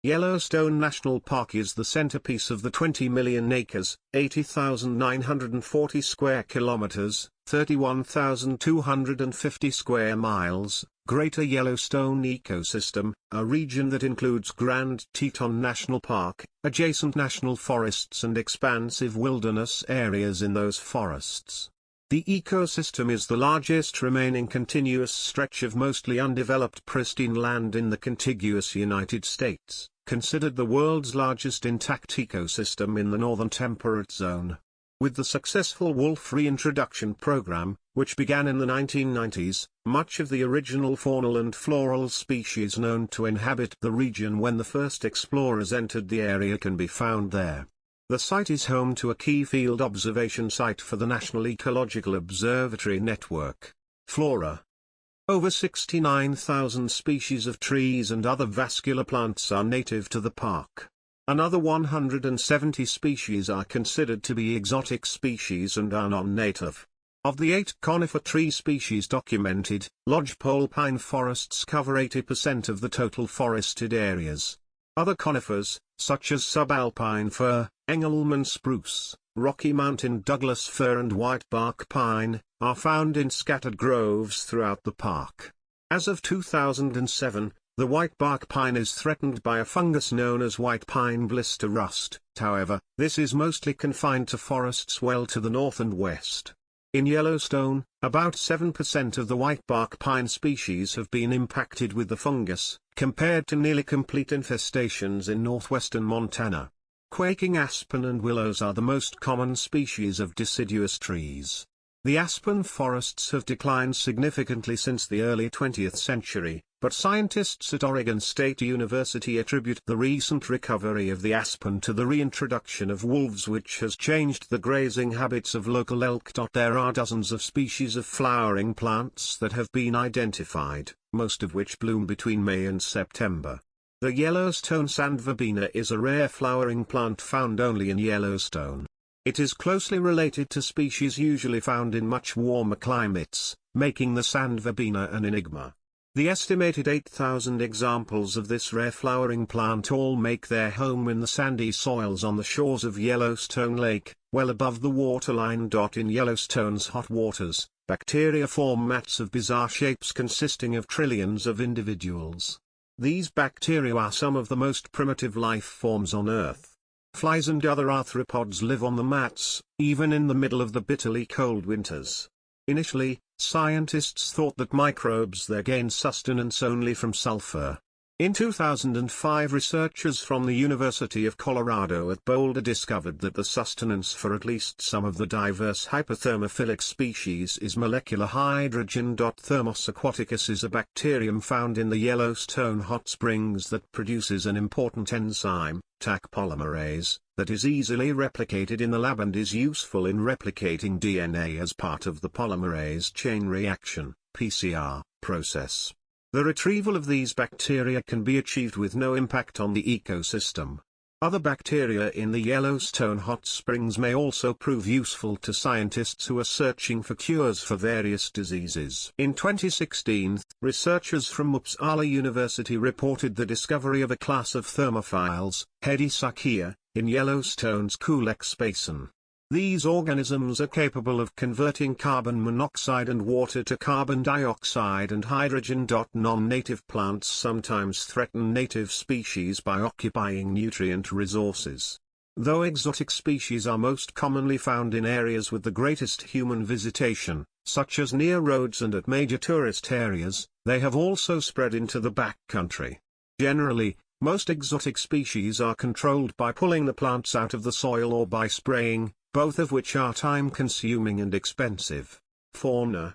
Yellowstone National Park is the centerpiece of the 20 million acres, 80,940 square kilometers, 31,250 square miles, Greater Yellowstone ecosystem, a region that includes Grand Teton National Park, adjacent national forests and expansive wilderness areas in those forests. The ecosystem is the largest remaining continuous stretch of mostly undeveloped pristine land in the contiguous United States, considered the world's largest intact ecosystem in the northern temperate zone. With the successful wolf reintroduction program, which began in the 1990s, much of the original faunal and floral species known to inhabit the region when the first explorers entered the area can be found there. The site is home to a key field observation site for the National Ecological Observatory Network, Flora. Over 69,000 species of trees and other vascular plants are native to the park. Another 170 species are considered to be exotic species and are non-native. Of the 8 conifer tree species documented, lodgepole pine forests cover 80% of the total forested areas. Other conifers, such as subalpine fir, Engelmann spruce, Rocky Mountain Douglas fir and whitebark pine, are found in scattered groves throughout the park. As of 2007, the whitebark pine is threatened by a fungus known as white pine blister rust. However, this is mostly confined to forests well to the north and west. In Yellowstone, about 7% of the whitebark pine species have been impacted with the fungus, compared to nearly complete infestations in northwestern Montana. Quaking aspen and willows are the most common species of deciduous trees. The aspen forests have declined significantly since the early 20th century, but scientists at Oregon State University attribute the recent recovery of the aspen to the reintroduction of wolves, which has changed the grazing habits of local elk. There are dozens of species of flowering plants that have been identified, most of which bloom between May and September. The Yellowstone sand verbena is a rare flowering plant found only in Yellowstone. It is closely related to species usually found in much warmer climates, making the sand verbena an enigma. The estimated 8,000 examples of this rare flowering plant all make their home in the sandy soils on the shores of Yellowstone Lake, well above the waterline. In Yellowstone's hot waters, bacteria form mats of bizarre shapes consisting of trillions of individuals. These bacteria are some of the most primitive life forms on Earth. Flies and other arthropods live on the mats, even in the middle of the bitterly cold winters. Initially, scientists thought that microbes there gained sustenance only from sulfur. In 2005, researchers from the University of Colorado at Boulder discovered that the sustenance for at least some of the diverse hyperthermophilic species is molecular hydrogen. Thermos aquaticus is a bacterium found in the Yellowstone hot springs that produces an important enzyme, Taq polymerase, that is easily replicated in the lab and is useful in replicating DNA as part of the polymerase chain reaction, PCR, process. The retrieval of these bacteria can be achieved with no impact on the ecosystem. Other bacteria in the Yellowstone hot springs may also prove useful to scientists who are searching for cures for various diseases. In 2016, researchers from Uppsala University reported the discovery of a class of thermophiles, Hedysarchia, in Yellowstone's Culex Basin. These organisms are capable of converting carbon monoxide and water to carbon dioxide and hydrogen. Non-native plants sometimes threaten native species by occupying nutrient resources. Though exotic species are most commonly found in areas with the greatest human visitation, such as near roads and at major tourist areas, they have also spread into the backcountry. Generally, most exotic species are controlled by pulling the plants out of the soil or by spraying, both of which are time-consuming and expensive. Fauna.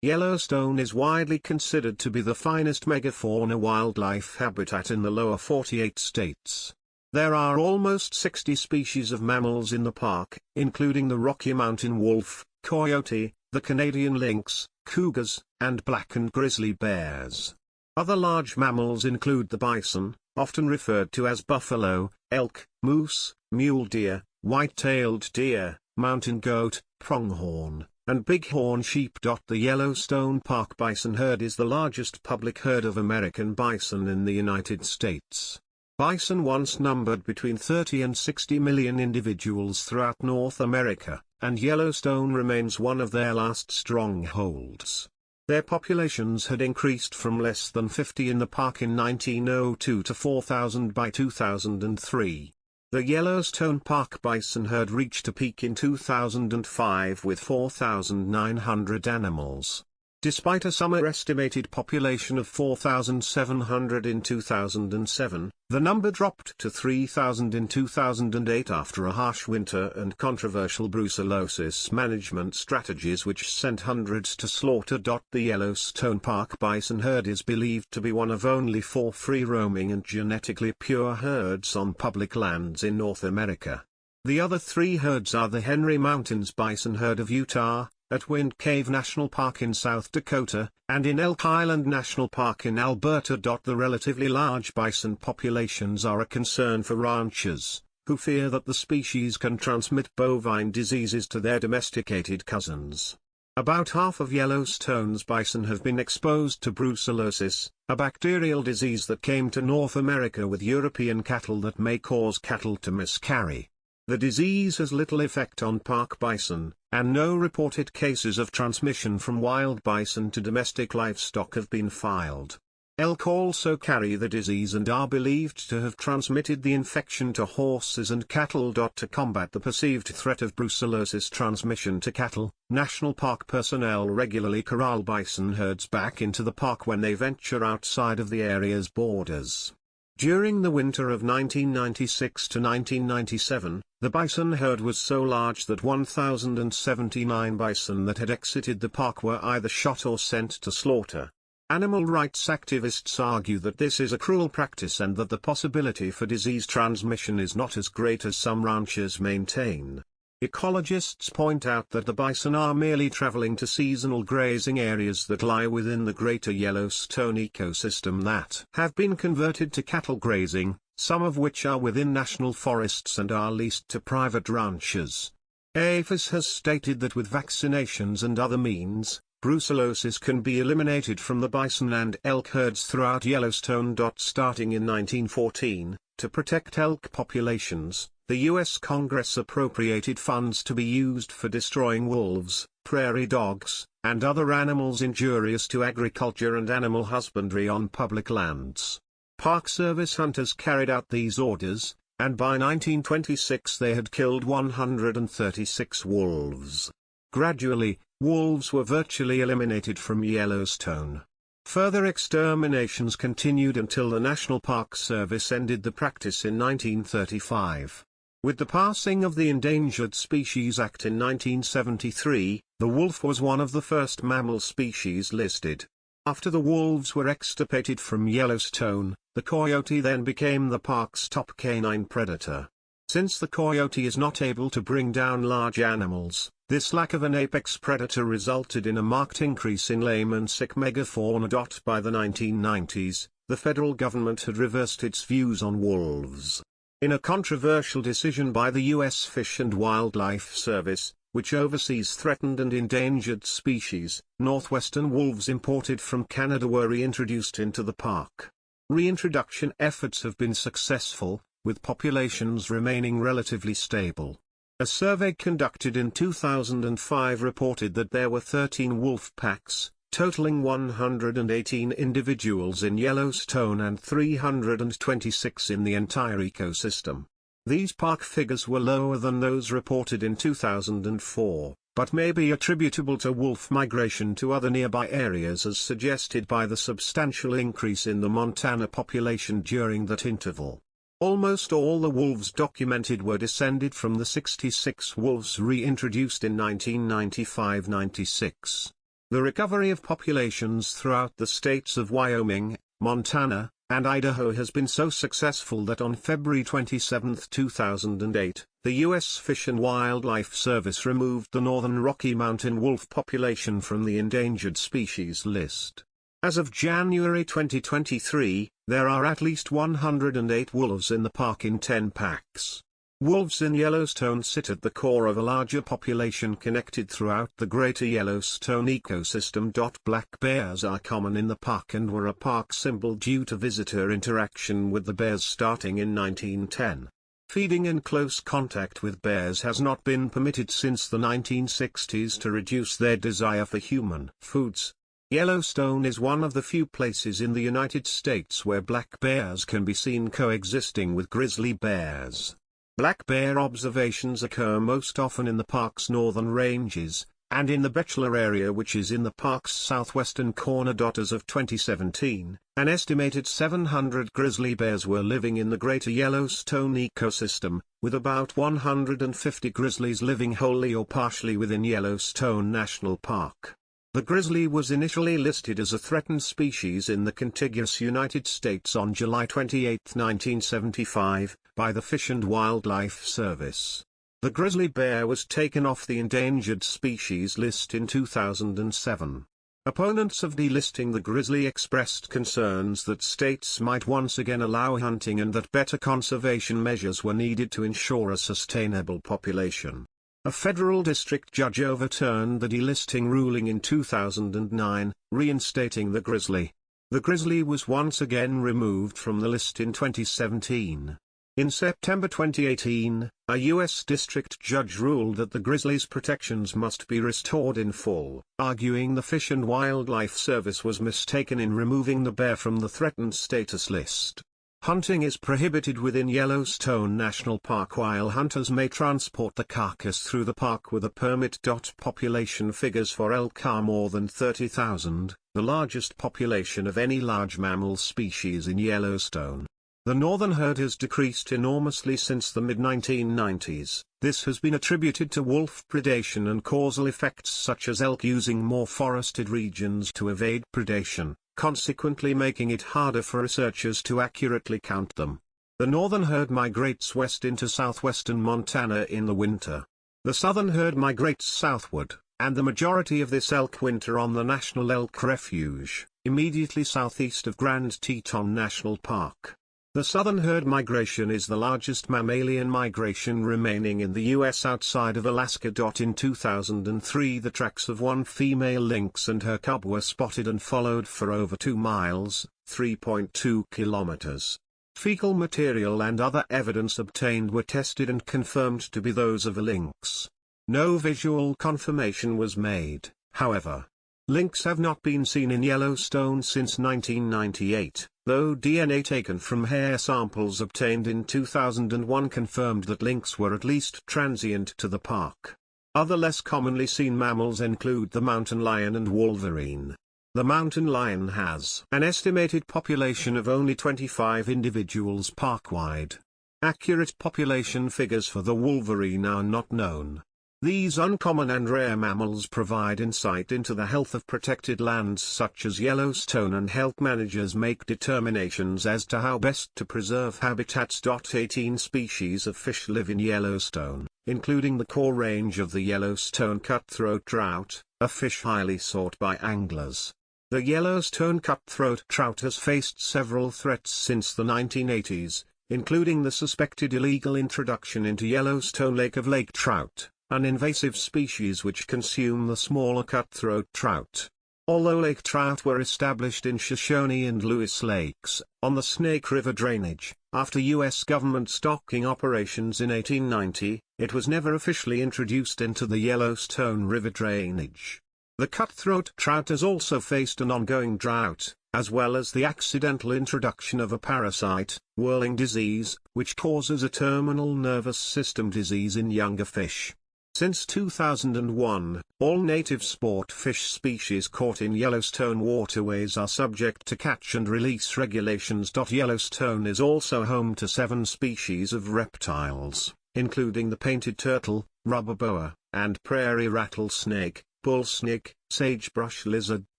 Yellowstone is widely considered to be the finest megafauna wildlife habitat in the lower 48 states. There are almost 60 species of mammals in the park, including the Rocky Mountain wolf, coyote, the Canadian lynx, cougars, and black and grizzly bears. Other large mammals include the bison, often referred to as buffalo, elk, moose, mule deer, white-tailed deer, mountain goat, pronghorn, and bighorn sheep. The Yellowstone Park bison herd is the largest public herd of American bison in the United States. Bison once numbered between 30 and 60 million individuals throughout North America, and Yellowstone remains one of their last strongholds. Their populations had increased from less than 50 in the park in 1902 to 4,000 by 2003. The Yellowstone Park bison herd reached a peak in 2005 with 4,900 animals. Despite a summer estimated population of 4,700 in 2007, the number dropped to 3,000 in 2008 after a harsh winter and controversial brucellosis management strategies which sent hundreds to slaughter. The Yellowstone Park bison herd is believed to be one of only 4 free-roaming and genetically pure herds on public lands in North America. The other 3 herds are the Henry Mountains bison herd of Utah, at Wind Cave National Park in South Dakota, and in Elk Island National Park in Alberta. The relatively large bison populations are a concern for ranchers, who fear that the species can transmit bovine diseases to their domesticated cousins. About half of Yellowstone's bison have been exposed to brucellosis, a bacterial disease that came to North America with European cattle that may cause cattle to miscarry. The disease has little effect on park bison, and no reported cases of transmission from wild bison to domestic livestock have been filed. Elk also carry the disease and are believed to have transmitted the infection to horses and cattle. To combat the perceived threat of brucellosis transmission to cattle, national park personnel regularly corral bison herds back into the park when they venture outside of the area's borders. During the winter of 1996 to 1997, the bison herd was so large that 1,079 bison that had exited the park were either shot or sent to slaughter. Animal rights activists argue that this is a cruel practice and that the possibility for disease transmission is not as great as some ranchers maintain. Ecologists point out that the bison are merely traveling to seasonal grazing areas that lie within the greater Yellowstone ecosystem that have been converted to cattle grazing, some of which are within national forests and are leased to private ranchers. APHIS has stated that with vaccinations and other means, brucellosis can be eliminated from the bison and elk herds throughout Yellowstone. Starting in 1914, to protect elk populations, the U.S. Congress appropriated funds to be used for destroying wolves, prairie dogs, and other animals injurious to agriculture and animal husbandry on public lands. Park Service hunters carried out these orders, and by 1926 they had killed 136 wolves. Gradually, wolves were virtually eliminated from Yellowstone. Further exterminations continued until the National Park Service ended the practice in 1935. With the passing of the Endangered Species Act in 1973, the wolf was one of the first mammal species listed. After the wolves were extirpated from Yellowstone, the coyote then became the park's top canine predator. Since the coyote is not able to bring down large animals, this lack of an apex predator resulted in a marked increase in lame and sick megafauna. By the 1990s, the federal government had reversed its views on wolves. In a controversial decision by the U.S. Fish and Wildlife Service, which oversees threatened and endangered species, northwestern wolves imported from Canada were reintroduced into the park. Reintroduction efforts have been successful, with populations remaining relatively stable. A survey conducted in 2005 reported that there were 13 wolf packs, totaling 118 individuals in Yellowstone and 326 in the entire ecosystem. These park figures were lower than those reported in 2004, but may be attributable to wolf migration to other nearby areas as suggested by the substantial increase in the Montana population during that interval. Almost all the wolves documented were descended from the 66 wolves reintroduced in 1995-96. The recovery of populations throughout the states of Wyoming, Montana, and Idaho has been so successful that on February 27, 2008, the U.S. Fish and Wildlife Service removed the northern Rocky Mountain wolf population from the endangered species list. As of January 2023, there are at least 108 wolves in the park in 10 packs. Wolves in Yellowstone sit at the core of a larger population connected throughout the greater Yellowstone ecosystem. Black bears are common in the park and were a park symbol due to visitor interaction with the bears starting in 1910. Feeding in close contact with bears has not been permitted since the 1960s to reduce their desire for human foods. Yellowstone is one of the few places in the United States where black bears can be seen coexisting with grizzly bears. Black bear observations occur most often in the park's northern ranges, and in the Bachelor area which is in the park's southwestern corner. As of 2017, an estimated 700 grizzly bears were living in the greater Yellowstone ecosystem, with about 150 grizzlies living wholly or partially within Yellowstone National Park. The grizzly was initially listed as a threatened species in the contiguous United States on July 28, 1975, by the Fish and Wildlife Service. The grizzly bear was taken off the endangered species list in 2007. Opponents of delisting the grizzly expressed concerns that states might once again allow hunting and that better conservation measures were needed to ensure a sustainable population. A federal district judge overturned the delisting ruling in 2009, reinstating the grizzly. The grizzly was once again removed from the list in 2017. In September 2018, a U.S. district judge ruled that the grizzly's protections must be restored in full, arguing the Fish and Wildlife Service was mistaken in removing the bear from the threatened status list. Hunting is prohibited within Yellowstone National Park while hunters may transport the carcass through the park with a permit. Population figures for elk are more than 30,000, the largest population of any large mammal species in Yellowstone. The northern herd has decreased enormously since the mid-1990s. This has been attributed to wolf predation and causal effects such as elk using more forested regions to evade predation, consequently making it harder for researchers to accurately count them. The northern herd migrates west into southwestern Montana in the winter. The southern herd migrates southward, and the majority of this elk winter on the National Elk Refuge, immediately southeast of Grand Teton National Park. The southern herd migration is the largest mammalian migration remaining in the U.S. outside of Alaska. In 2003, the tracks of one female lynx and her cub were spotted and followed for over 2 miles, 3.2 kilometers. Fecal material and other evidence obtained were tested and confirmed to be those of a lynx. No visual confirmation was made, however. Lynx have not been seen in Yellowstone since 1998, though DNA taken from hair samples obtained in 2001 confirmed that lynx were at least transient to the park. Other less commonly seen mammals include the mountain lion and wolverine. The mountain lion has an estimated population of only 25 individuals park-wide. Accurate population figures for the wolverine are not known. These uncommon and rare mammals provide insight into the health of protected lands such as Yellowstone and help managers make determinations as to how best to preserve habitats. 18 species of fish live in Yellowstone, including the core range of the Yellowstone cutthroat trout, a fish highly sought by anglers. The Yellowstone cutthroat trout has faced several threats since the 1980s, including the suspected illegal introduction into Yellowstone Lake of lake trout, an invasive species which consume the smaller cutthroat trout. Although lake trout were established in Shoshone and Lewis lakes, on the Snake River drainage, after U.S. government stocking operations in 1890, it was never officially introduced into the Yellowstone River drainage. The cutthroat trout has also faced an ongoing drought, as well as the accidental introduction of a parasite, whirling disease, which causes a terminal nervous system disease in younger fish. Since 2001, all native sport fish species caught in Yellowstone waterways are subject to catch and release regulations. Yellowstone is also home to 7 species of reptiles, including the painted turtle, rubber boa, and prairie rattlesnake, bull snake, sagebrush lizard,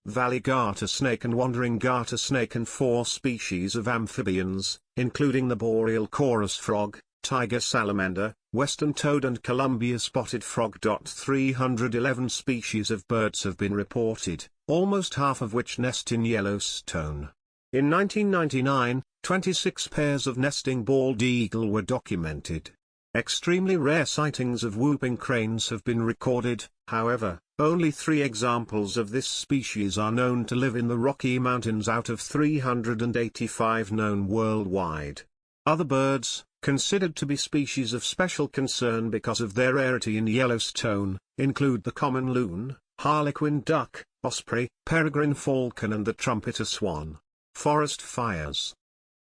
valley garter snake and wandering garter snake, and 4 species of amphibians, including the boreal chorus frog, tiger salamander, western toad and Columbia spotted frog. 311 species of birds have been reported, almost half of which nest in Yellowstone. In 1999, 26 pairs of nesting bald eagle were documented. Extremely rare sightings of whooping cranes have been recorded, however, only 3 examples of this species are known to live in the Rocky Mountains out of 385 known worldwide. Other birds, considered to be species of special concern because of their rarity in Yellowstone, include the common loon, harlequin duck, osprey, peregrine falcon and the trumpeter swan. Forest fires.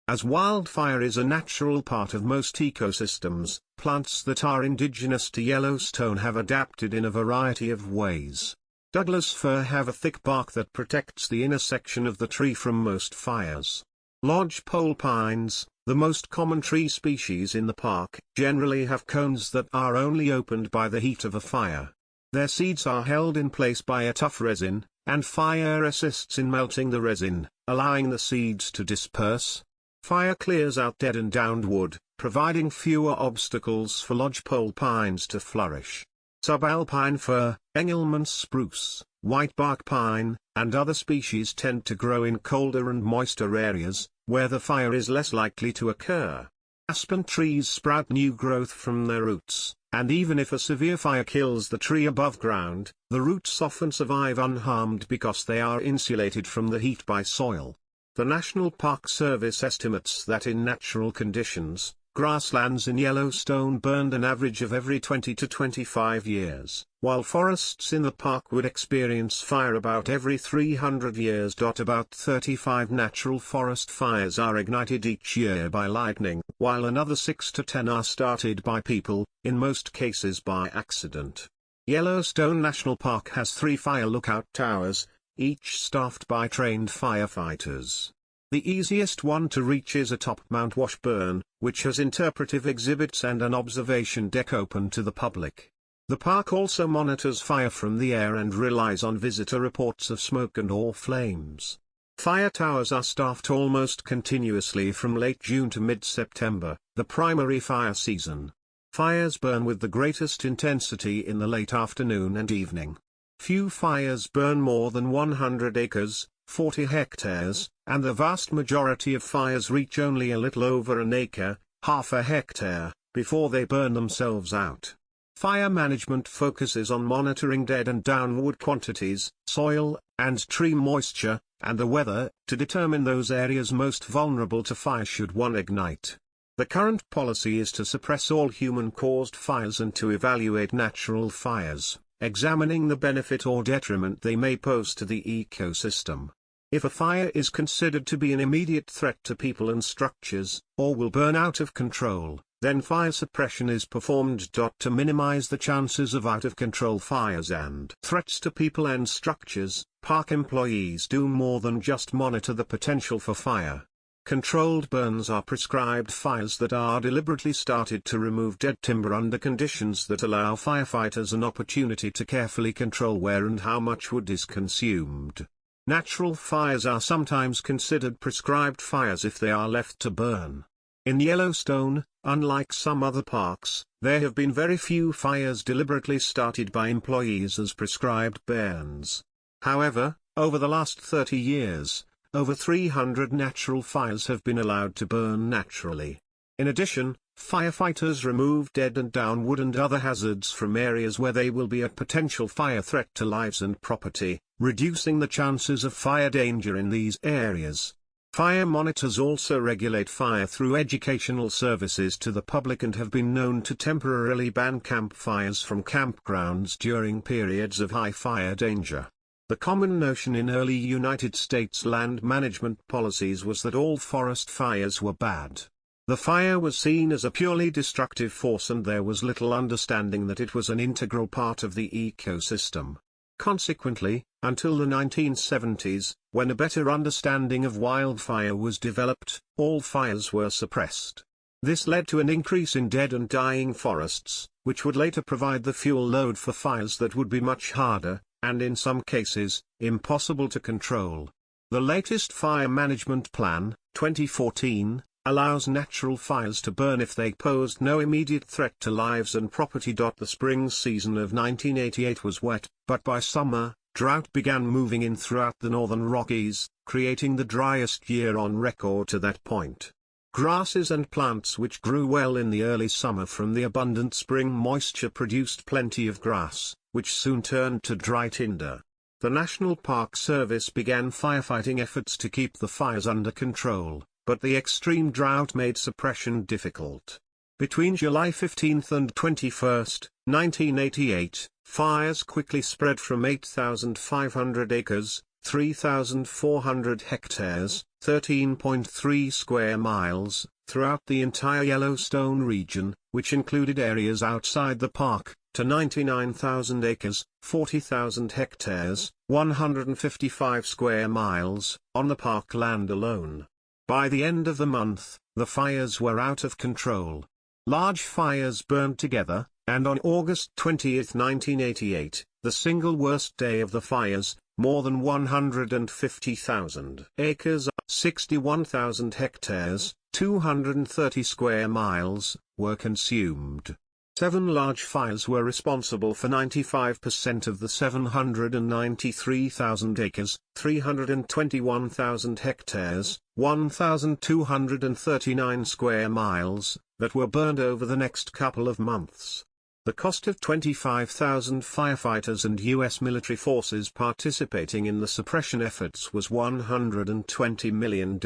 As wildfire is a natural part of most ecosystems, plants that are indigenous to Yellowstone have adapted in a variety of ways. Douglas fir have a thick bark that protects the inner section of the tree from most fires. Lodgepole pines, the most common tree species in the park, generally have cones that are only opened by the heat of a fire. Their seeds are held in place by a tough resin, and fire assists in melting the resin, allowing the seeds to disperse. Fire clears out dead and downed wood, providing fewer obstacles for lodgepole pines to flourish. Subalpine fir, Engelmann spruce, whitebark pine, and other species tend to grow in colder and moister areas, where the fire is less likely to occur. Aspen trees sprout new growth from their roots, and even if a severe fire kills the tree above ground, the roots often survive unharmed because they are insulated from the heat by soil. The National Park Service estimates that in natural conditions, grasslands in Yellowstone burned an average of every 20 to 25 years, while forests in the park would experience fire about every 300 years. About 35 natural forest fires are ignited each year by lightning, while another 6 to 10 are started by people, in most cases by accident. Yellowstone National Park has 3 fire lookout towers, each staffed by trained firefighters. The easiest one to reach is atop Mount Washburn, which has interpretive exhibits and an observation deck open to the public. The park also monitors fire from the air and relies on visitor reports of smoke and/or flames. Fire towers are staffed almost continuously from late June to mid-September, the primary fire season. Fires burn with the greatest intensity in the late afternoon and evening. Few fires burn more than 100 acres, 40 hectares, and the vast majority of fires reach only a little over an acre, half a hectare, before they burn themselves out. Fire management focuses on monitoring dead and down wood quantities, soil, and tree moisture, and the weather, to determine those areas most vulnerable to fire should one ignite. The current policy is to suppress all human-caused fires and to evaluate natural fires, examining the benefit or detriment they may pose to the ecosystem. If a fire is considered to be an immediate threat to people and structures, or will burn out of control, then fire suppression is performed. To minimize the chances of out-of-control fires and threats to people and structures, park employees do more than just monitor the potential for fire. Controlled burns are prescribed fires that are deliberately started to remove dead timber under conditions that allow firefighters an opportunity to carefully control where and how much wood is consumed. Natural fires are sometimes considered prescribed fires if they are left to burn. In Yellowstone, unlike some other parks, there have been very few fires deliberately started by employees as prescribed burns. However, over the last 30 years, over 300 natural fires have been allowed to burn naturally. In addition, firefighters remove dead and down wood and other hazards from areas where they will be a potential fire threat to lives and property, reducing the chances of fire danger in these areas. Fire monitors also regulate fire through educational services to the public and have been known to temporarily ban campfires from campgrounds during periods of high fire danger. The common notion in early United States land management policies was that all forest fires were bad. The fire was seen as a purely destructive force and there was little understanding that it was an integral part of the ecosystem. Consequently, until the 1970s, when a better understanding of wildfire was developed, all fires were suppressed. This led to an increase in dead and dying forests, which would later provide the fuel load for fires that would be much harder, and in some cases, impossible to control. The latest Fire Management Plan, 2014, allows natural fires to burn if they posed no immediate threat to lives and property. The spring season of 1988 was wet, but by summer, drought began moving in throughout the northern Rockies, creating the driest year on record to that point. Grasses and plants which grew well in the early summer from the abundant spring moisture produced plenty of grass, which soon turned to dry tinder. The National Park Service began firefighting efforts to keep the fires under control, but the extreme drought made suppression difficult. Between July 15 and 21, 1988, fires quickly spread from 8,500 acres, 3,400 hectares, 13.3 square miles, throughout the entire Yellowstone region, which included areas outside the park, to 99,000 acres, 40,000 hectares, 155 square miles, on the park land alone. By the end of the month, the fires were out of control. Large fires burned together, and on August 20, 1988, the single worst day of the fires, more than 150,000 acres, 61,000 hectares, 230 square miles, were consumed. 7 large fires were responsible for 95% of the 793,000 acres, 321,000 hectares, 1,239 square miles, that were burned over the next couple of months. The cost of 25,000 firefighters and U.S. military forces participating in the suppression efforts was $120 million.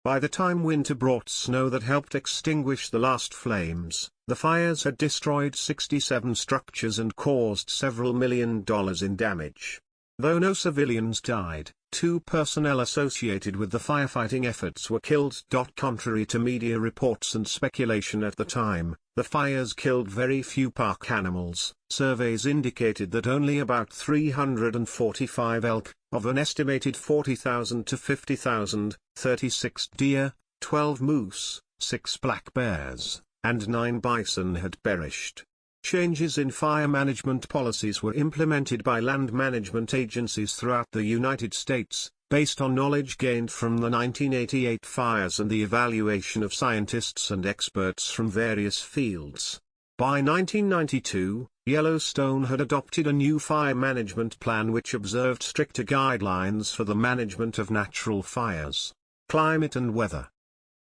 By the time winter brought snow that helped extinguish the last flames, the fires had destroyed 67 structures and caused several $1 million in damage. Though no civilians died, 2 personnel associated with the firefighting efforts were killed. Contrary to media reports and speculation at the time, the fires killed very few park animals. Surveys indicated that only about 345 elk, of an estimated 40,000 to 50,000, 36 deer, 12 moose, 6 black bears, and 9 bison had perished. Changes in fire management policies were implemented by land management agencies throughout the United States, based on knowledge gained from the 1988 fires and the evaluation of scientists and experts from various fields. By 1992, Yellowstone had adopted a new fire management plan which observed stricter guidelines for the management of natural fires. Climate and weather.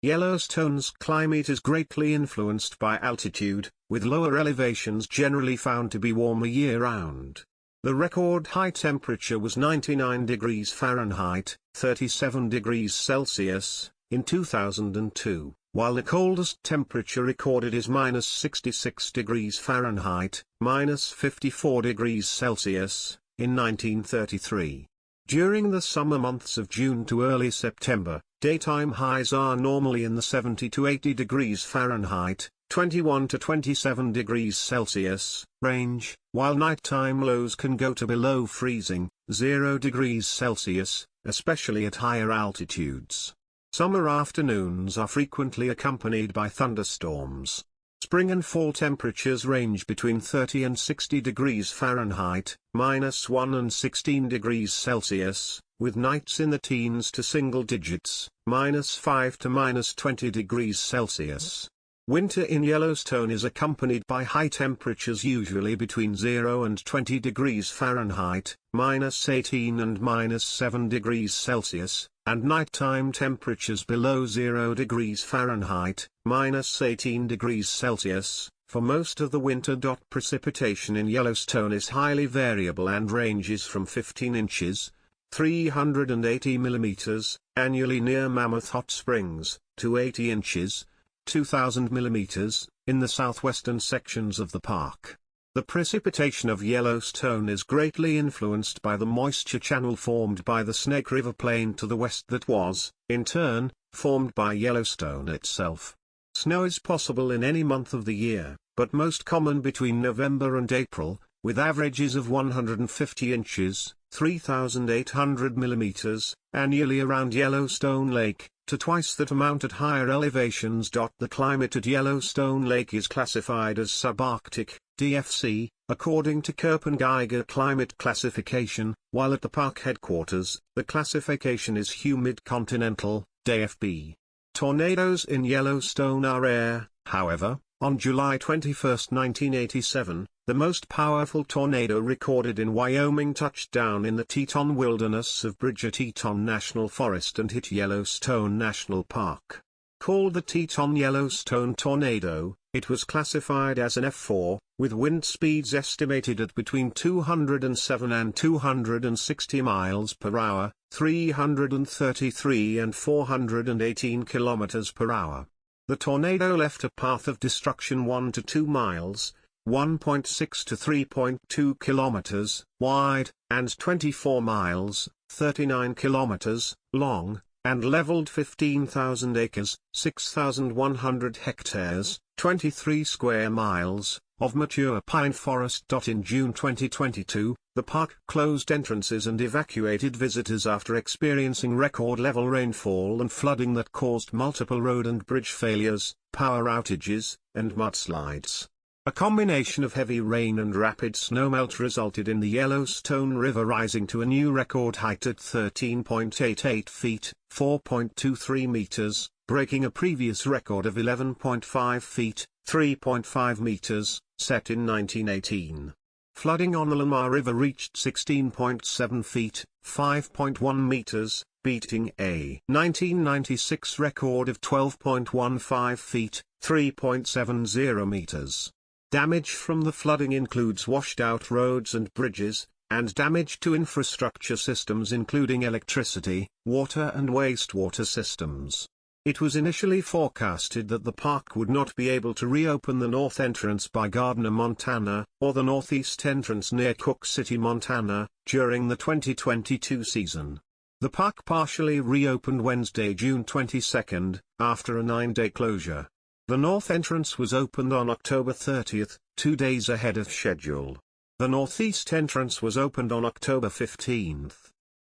Yellowstone's climate is greatly influenced by altitude, with lower elevations generally found to be warmer year-round. The record high temperature was 99 degrees Fahrenheit, 37 degrees Celsius, in 2002, while the coldest temperature recorded is -66 degrees Fahrenheit, -54 degrees Celsius, in 1933. During the summer months of June to early September, daytime highs are normally in the 70 to 80 degrees Fahrenheit, 21 to 27 degrees Celsius, range, while nighttime lows can go to below freezing, 0 degrees Celsius, especially at higher altitudes. Summer afternoons are frequently accompanied by thunderstorms. Spring and fall temperatures range between 30 and 60 degrees Fahrenheit, -1 and 16 degrees Celsius, with nights in the teens to single digits, -5 to -20 degrees Celsius. Winter in Yellowstone is accompanied by high temperatures usually between 0 and 20 degrees Fahrenheit, -18 and -7 degrees Celsius, and nighttime temperatures below 0 degrees Fahrenheit, -18 degrees Celsius, for most of the winter. Precipitation in Yellowstone is highly variable and ranges from 15 inches, 380 millimeters, annually near Mammoth Hot Springs, to 80 inches, 2,000 millimeters, in the southwestern sections of the park. The precipitation of Yellowstone is greatly influenced by the moisture channel formed by the Snake River Plain to the west that was, in turn, formed by Yellowstone itself. Snow is possible in any month of the year, but most common between November and April, with averages of 150 inches, 3,800 millimeters, annually around Yellowstone Lake, to twice that amount at higher elevations. The climate at Yellowstone Lake is classified as subarctic, DFC, according to Köppen-Geiger climate classification, while at the park headquarters, the classification is humid continental, DFB. Tornadoes in Yellowstone are rare, however. On July 21, 1987, the most powerful tornado recorded in Wyoming touched down in the Teton Wilderness of Bridger-Teton National Forest and hit Yellowstone National Park. Called the Teton-Yellowstone tornado, it was classified as an F4, with wind speeds estimated at between 207 and 260 miles per hour, 333 and 418 kilometers per hour. The tornado left a path of destruction 1 to 2 miles, 1.6 to 3.2 kilometers wide, and 24 miles, 39 kilometers long, and leveled 15,000 acres, 6,100 hectares, 23 square miles, of mature pine forest. In June 2022, the park closed entrances and evacuated visitors after experiencing record-level rainfall and flooding that caused multiple road and bridge failures, power outages, and mudslides. A combination of heavy rain and rapid snowmelt resulted in the Yellowstone River rising to a new record height at 13.88 feet, 4.23 meters, breaking a previous record of 11.5 feet, 3.5 meters, set in 1918. Flooding on the Lamar River reached 16.7 feet, 5.1 meters, beating a 1996 record of 12.15 feet, 3.70 meters. Damage from the flooding includes washed-out roads and bridges, and damage to infrastructure systems including electricity, water and wastewater systems. It was initially forecasted that the park would not be able to reopen the north entrance by Gardner, Montana, or the northeast entrance near Cook City, Montana, during the 2022 season. The park partially reopened Wednesday, June 22, after a 9-day closure. The north entrance was opened on October 30, 2 days ahead of schedule. The northeast entrance was opened on October 15.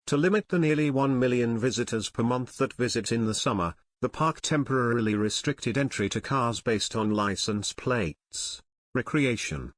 To limit the nearly 1 million visitors per month that visit in the summer, the park temporarily restricted entry to cars based on license plates. Recreation.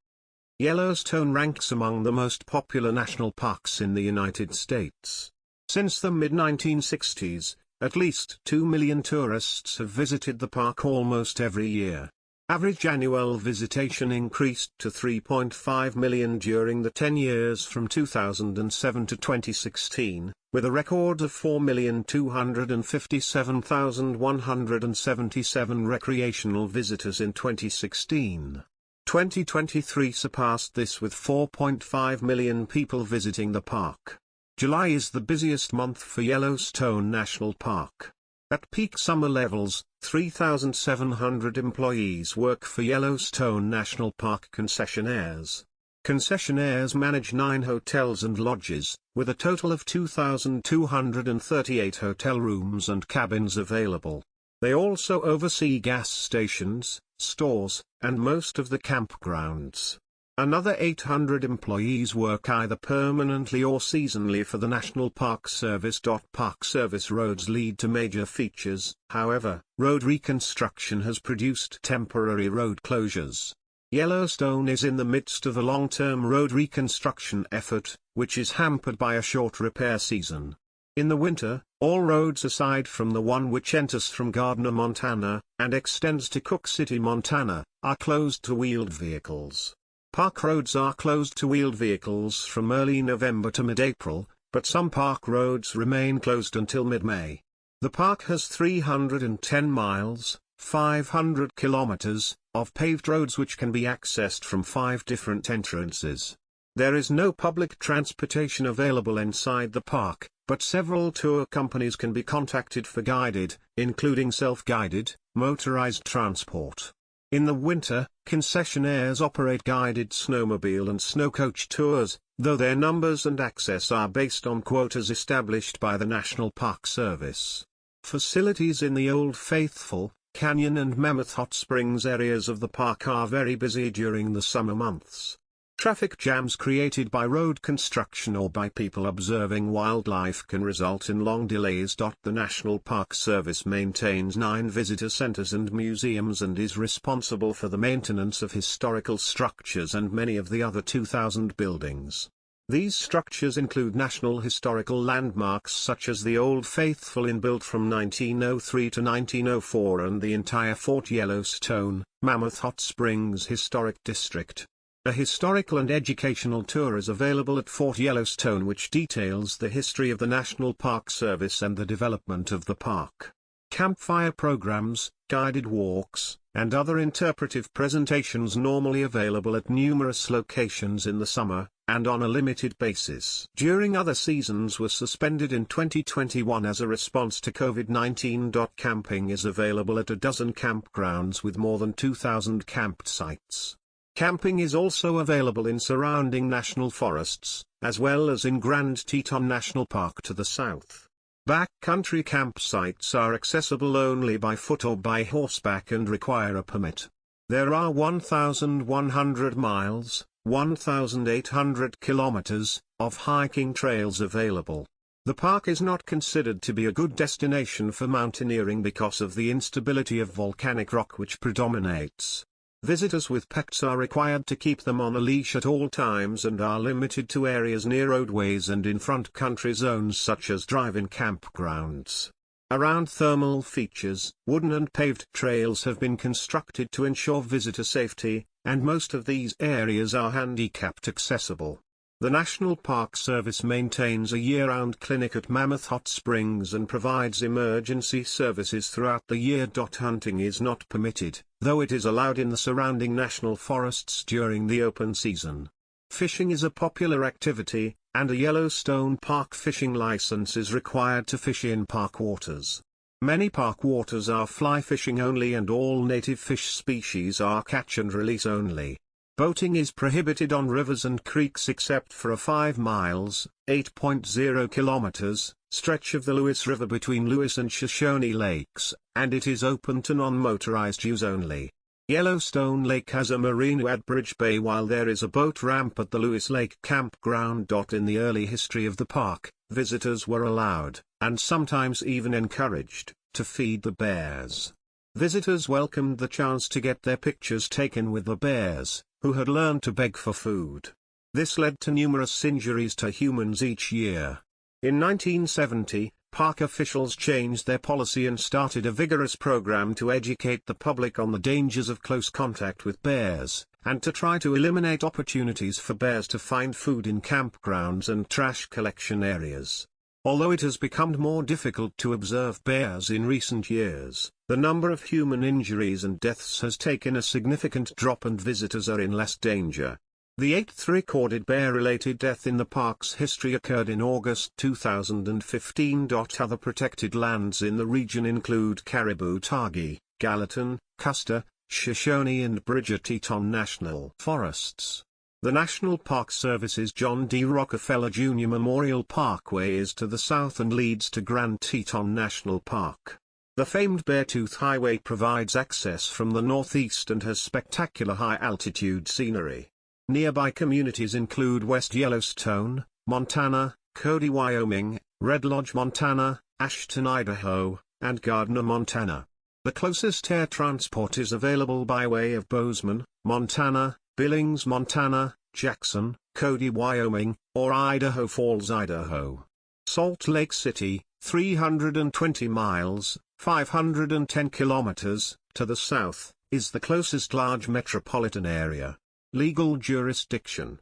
Yellowstone ranks among the most popular national parks in the United States. Since the mid-1960s, at least 2 million tourists have visited the park almost every year. Average annual visitation increased to 3.5 million during the 10 years from 2007 to 2016, with a record of 4,257,177 recreational visitors in 2016. 2023 surpassed this with 4.5 million people visiting the park. July is the busiest month for Yellowstone National Park. At peak summer levels, 3,700 employees work for Yellowstone National Park concessionaires. Concessionaires manage 9 hotels and lodges, with a total of 2,238 hotel rooms and cabins available. They also oversee gas stations, stores, and most of the campgrounds. Another 800 employees work either permanently or seasonally for the National Park Service. Park Service roads lead to major features, however, road reconstruction has produced temporary road closures. Yellowstone is in the midst of a long-term road reconstruction effort, which is hampered by a short repair season. In the winter, all roads aside from the one which enters from Gardner, Montana, and extends to Cook City, Montana, are closed to wheeled vehicles. Park roads are closed to wheeled vehicles from early November to mid-April, but some park roads remain closed until mid-May. The park has 310 miles, 500 kilometers, of paved roads which can be accessed from 5 different entrances. There is no public transportation available inside the park, but several tour companies can be contacted for guided, including self-guided, motorized transport. In the winter, concessionaires operate guided snowmobile and snow coach tours, though their numbers and access are based on quotas established by the National Park Service. Facilities in the Old Faithful, Canyon and Mammoth Hot Springs areas of the park are very busy during the summer months. Traffic jams created by road construction or by people observing wildlife can result in long delays. The National Park Service maintains 9 visitor centers and museums and is responsible for the maintenance of historical structures and many of the other 2,000 buildings. These structures include national historical landmarks such as the Old Faithful Inn built from 1903 to 1904 and the entire Fort Yellowstone, Mammoth Hot Springs Historic District. A historical and educational tour is available at Fort Yellowstone which details the history of the National Park Service and the development of the park. Campfire programs, guided walks, and other interpretive presentations normally available at numerous locations in the summer, and on a limited basis. During other seasons were suspended in 2021 as a response to COVID-19. Camping is available at a dozen campgrounds with more than 2,000 camped sites. Camping is also available in surrounding national forests, as well as in Grand Teton National Park to the south. Backcountry campsites are accessible only by foot or by horseback and require a permit. There are 1,100 miles, 1,800 kilometers, of hiking trails available. The park is not considered to be a good destination for mountaineering because of the instability of volcanic rock which predominates. Visitors with pets are required to keep them on a leash at all times and are limited to areas near roadways and in front country zones such as drive-in campgrounds. Around thermal features, wooden and paved trails have been constructed to ensure visitor safety, and most of these areas are handicapped accessible. The National Park Service maintains a year-round clinic at Mammoth Hot Springs and provides emergency services throughout the year. Hunting is not permitted, though it is allowed in the surrounding national forests during the open season. Fishing is a popular activity, and a Yellowstone Park fishing license is required to fish in park waters. Many park waters are fly fishing only and all native fish species are catch and release only. Boating is prohibited on rivers and creeks except for a 5 miles, 8.0 kilometers, stretch of the Lewis River between Lewis and Shoshone Lakes, and it is open to non-motorized use only. Yellowstone Lake has a marina at Bridge Bay while there is a boat ramp at the Lewis Lake Campground. In the early history of the park, visitors were allowed, and sometimes even encouraged, to feed the bears. Visitors welcomed the chance to get their pictures taken with the bears, who had learned to beg for food. This led to numerous injuries to humans each year. In 1970, park officials changed their policy and started a vigorous program to educate the public on the dangers of close contact with bears, and to try to eliminate opportunities for bears to find food in campgrounds and trash collection areas. Although it has become more difficult to observe bears in recent years, the number of human injuries and deaths has taken a significant drop and visitors are in less danger. The 8th recorded bear-related death in the park's history occurred in August 2015. Other protected lands in the region include Caribou Tagi, Gallatin, Custer, Shoshone and Bridger Teton National Forests. The National Park Service's John D. Rockefeller Jr. Memorial Parkway is to the south and leads to Grand Teton National Park. The famed Beartooth Highway provides access from the northeast and has spectacular high-altitude scenery. Nearby communities include West Yellowstone, Montana, Cody, Wyoming, Red Lodge, Montana, Ashton, Idaho, and Gardner, Montana. The closest air transport is available by way of Bozeman, Montana, Billings, Montana, Jackson, Cody, Wyoming, or Idaho Falls, Idaho. Salt Lake City, 320 miles, 510 kilometers, to the south, is the closest large metropolitan area. Legal jurisdiction.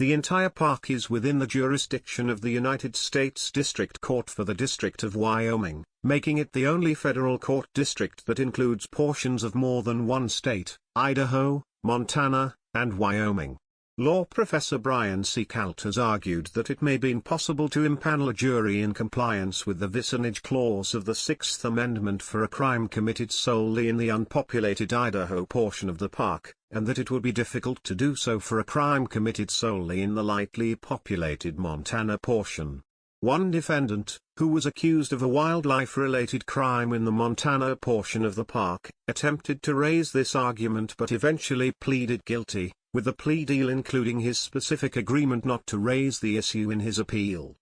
The entire park is within the jurisdiction of the United States District Court for the District of Wyoming, making it the only federal court district that includes portions of more than one state: Idaho, Montana, and Wyoming. Law professor Brian C. Kalt has argued that it may be impossible to impanel a jury in compliance with the vicinage clause of the Sixth Amendment for a crime committed solely in the unpopulated Idaho portion of the park, and that it would be difficult to do so for a crime committed solely in the lightly populated Montana portion. One defendant, who was accused of a wildlife-related crime in the Montana portion of the park, attempted to raise this argument but eventually pleaded guilty, with the plea deal including his specific agreement not to raise the issue in his appeal.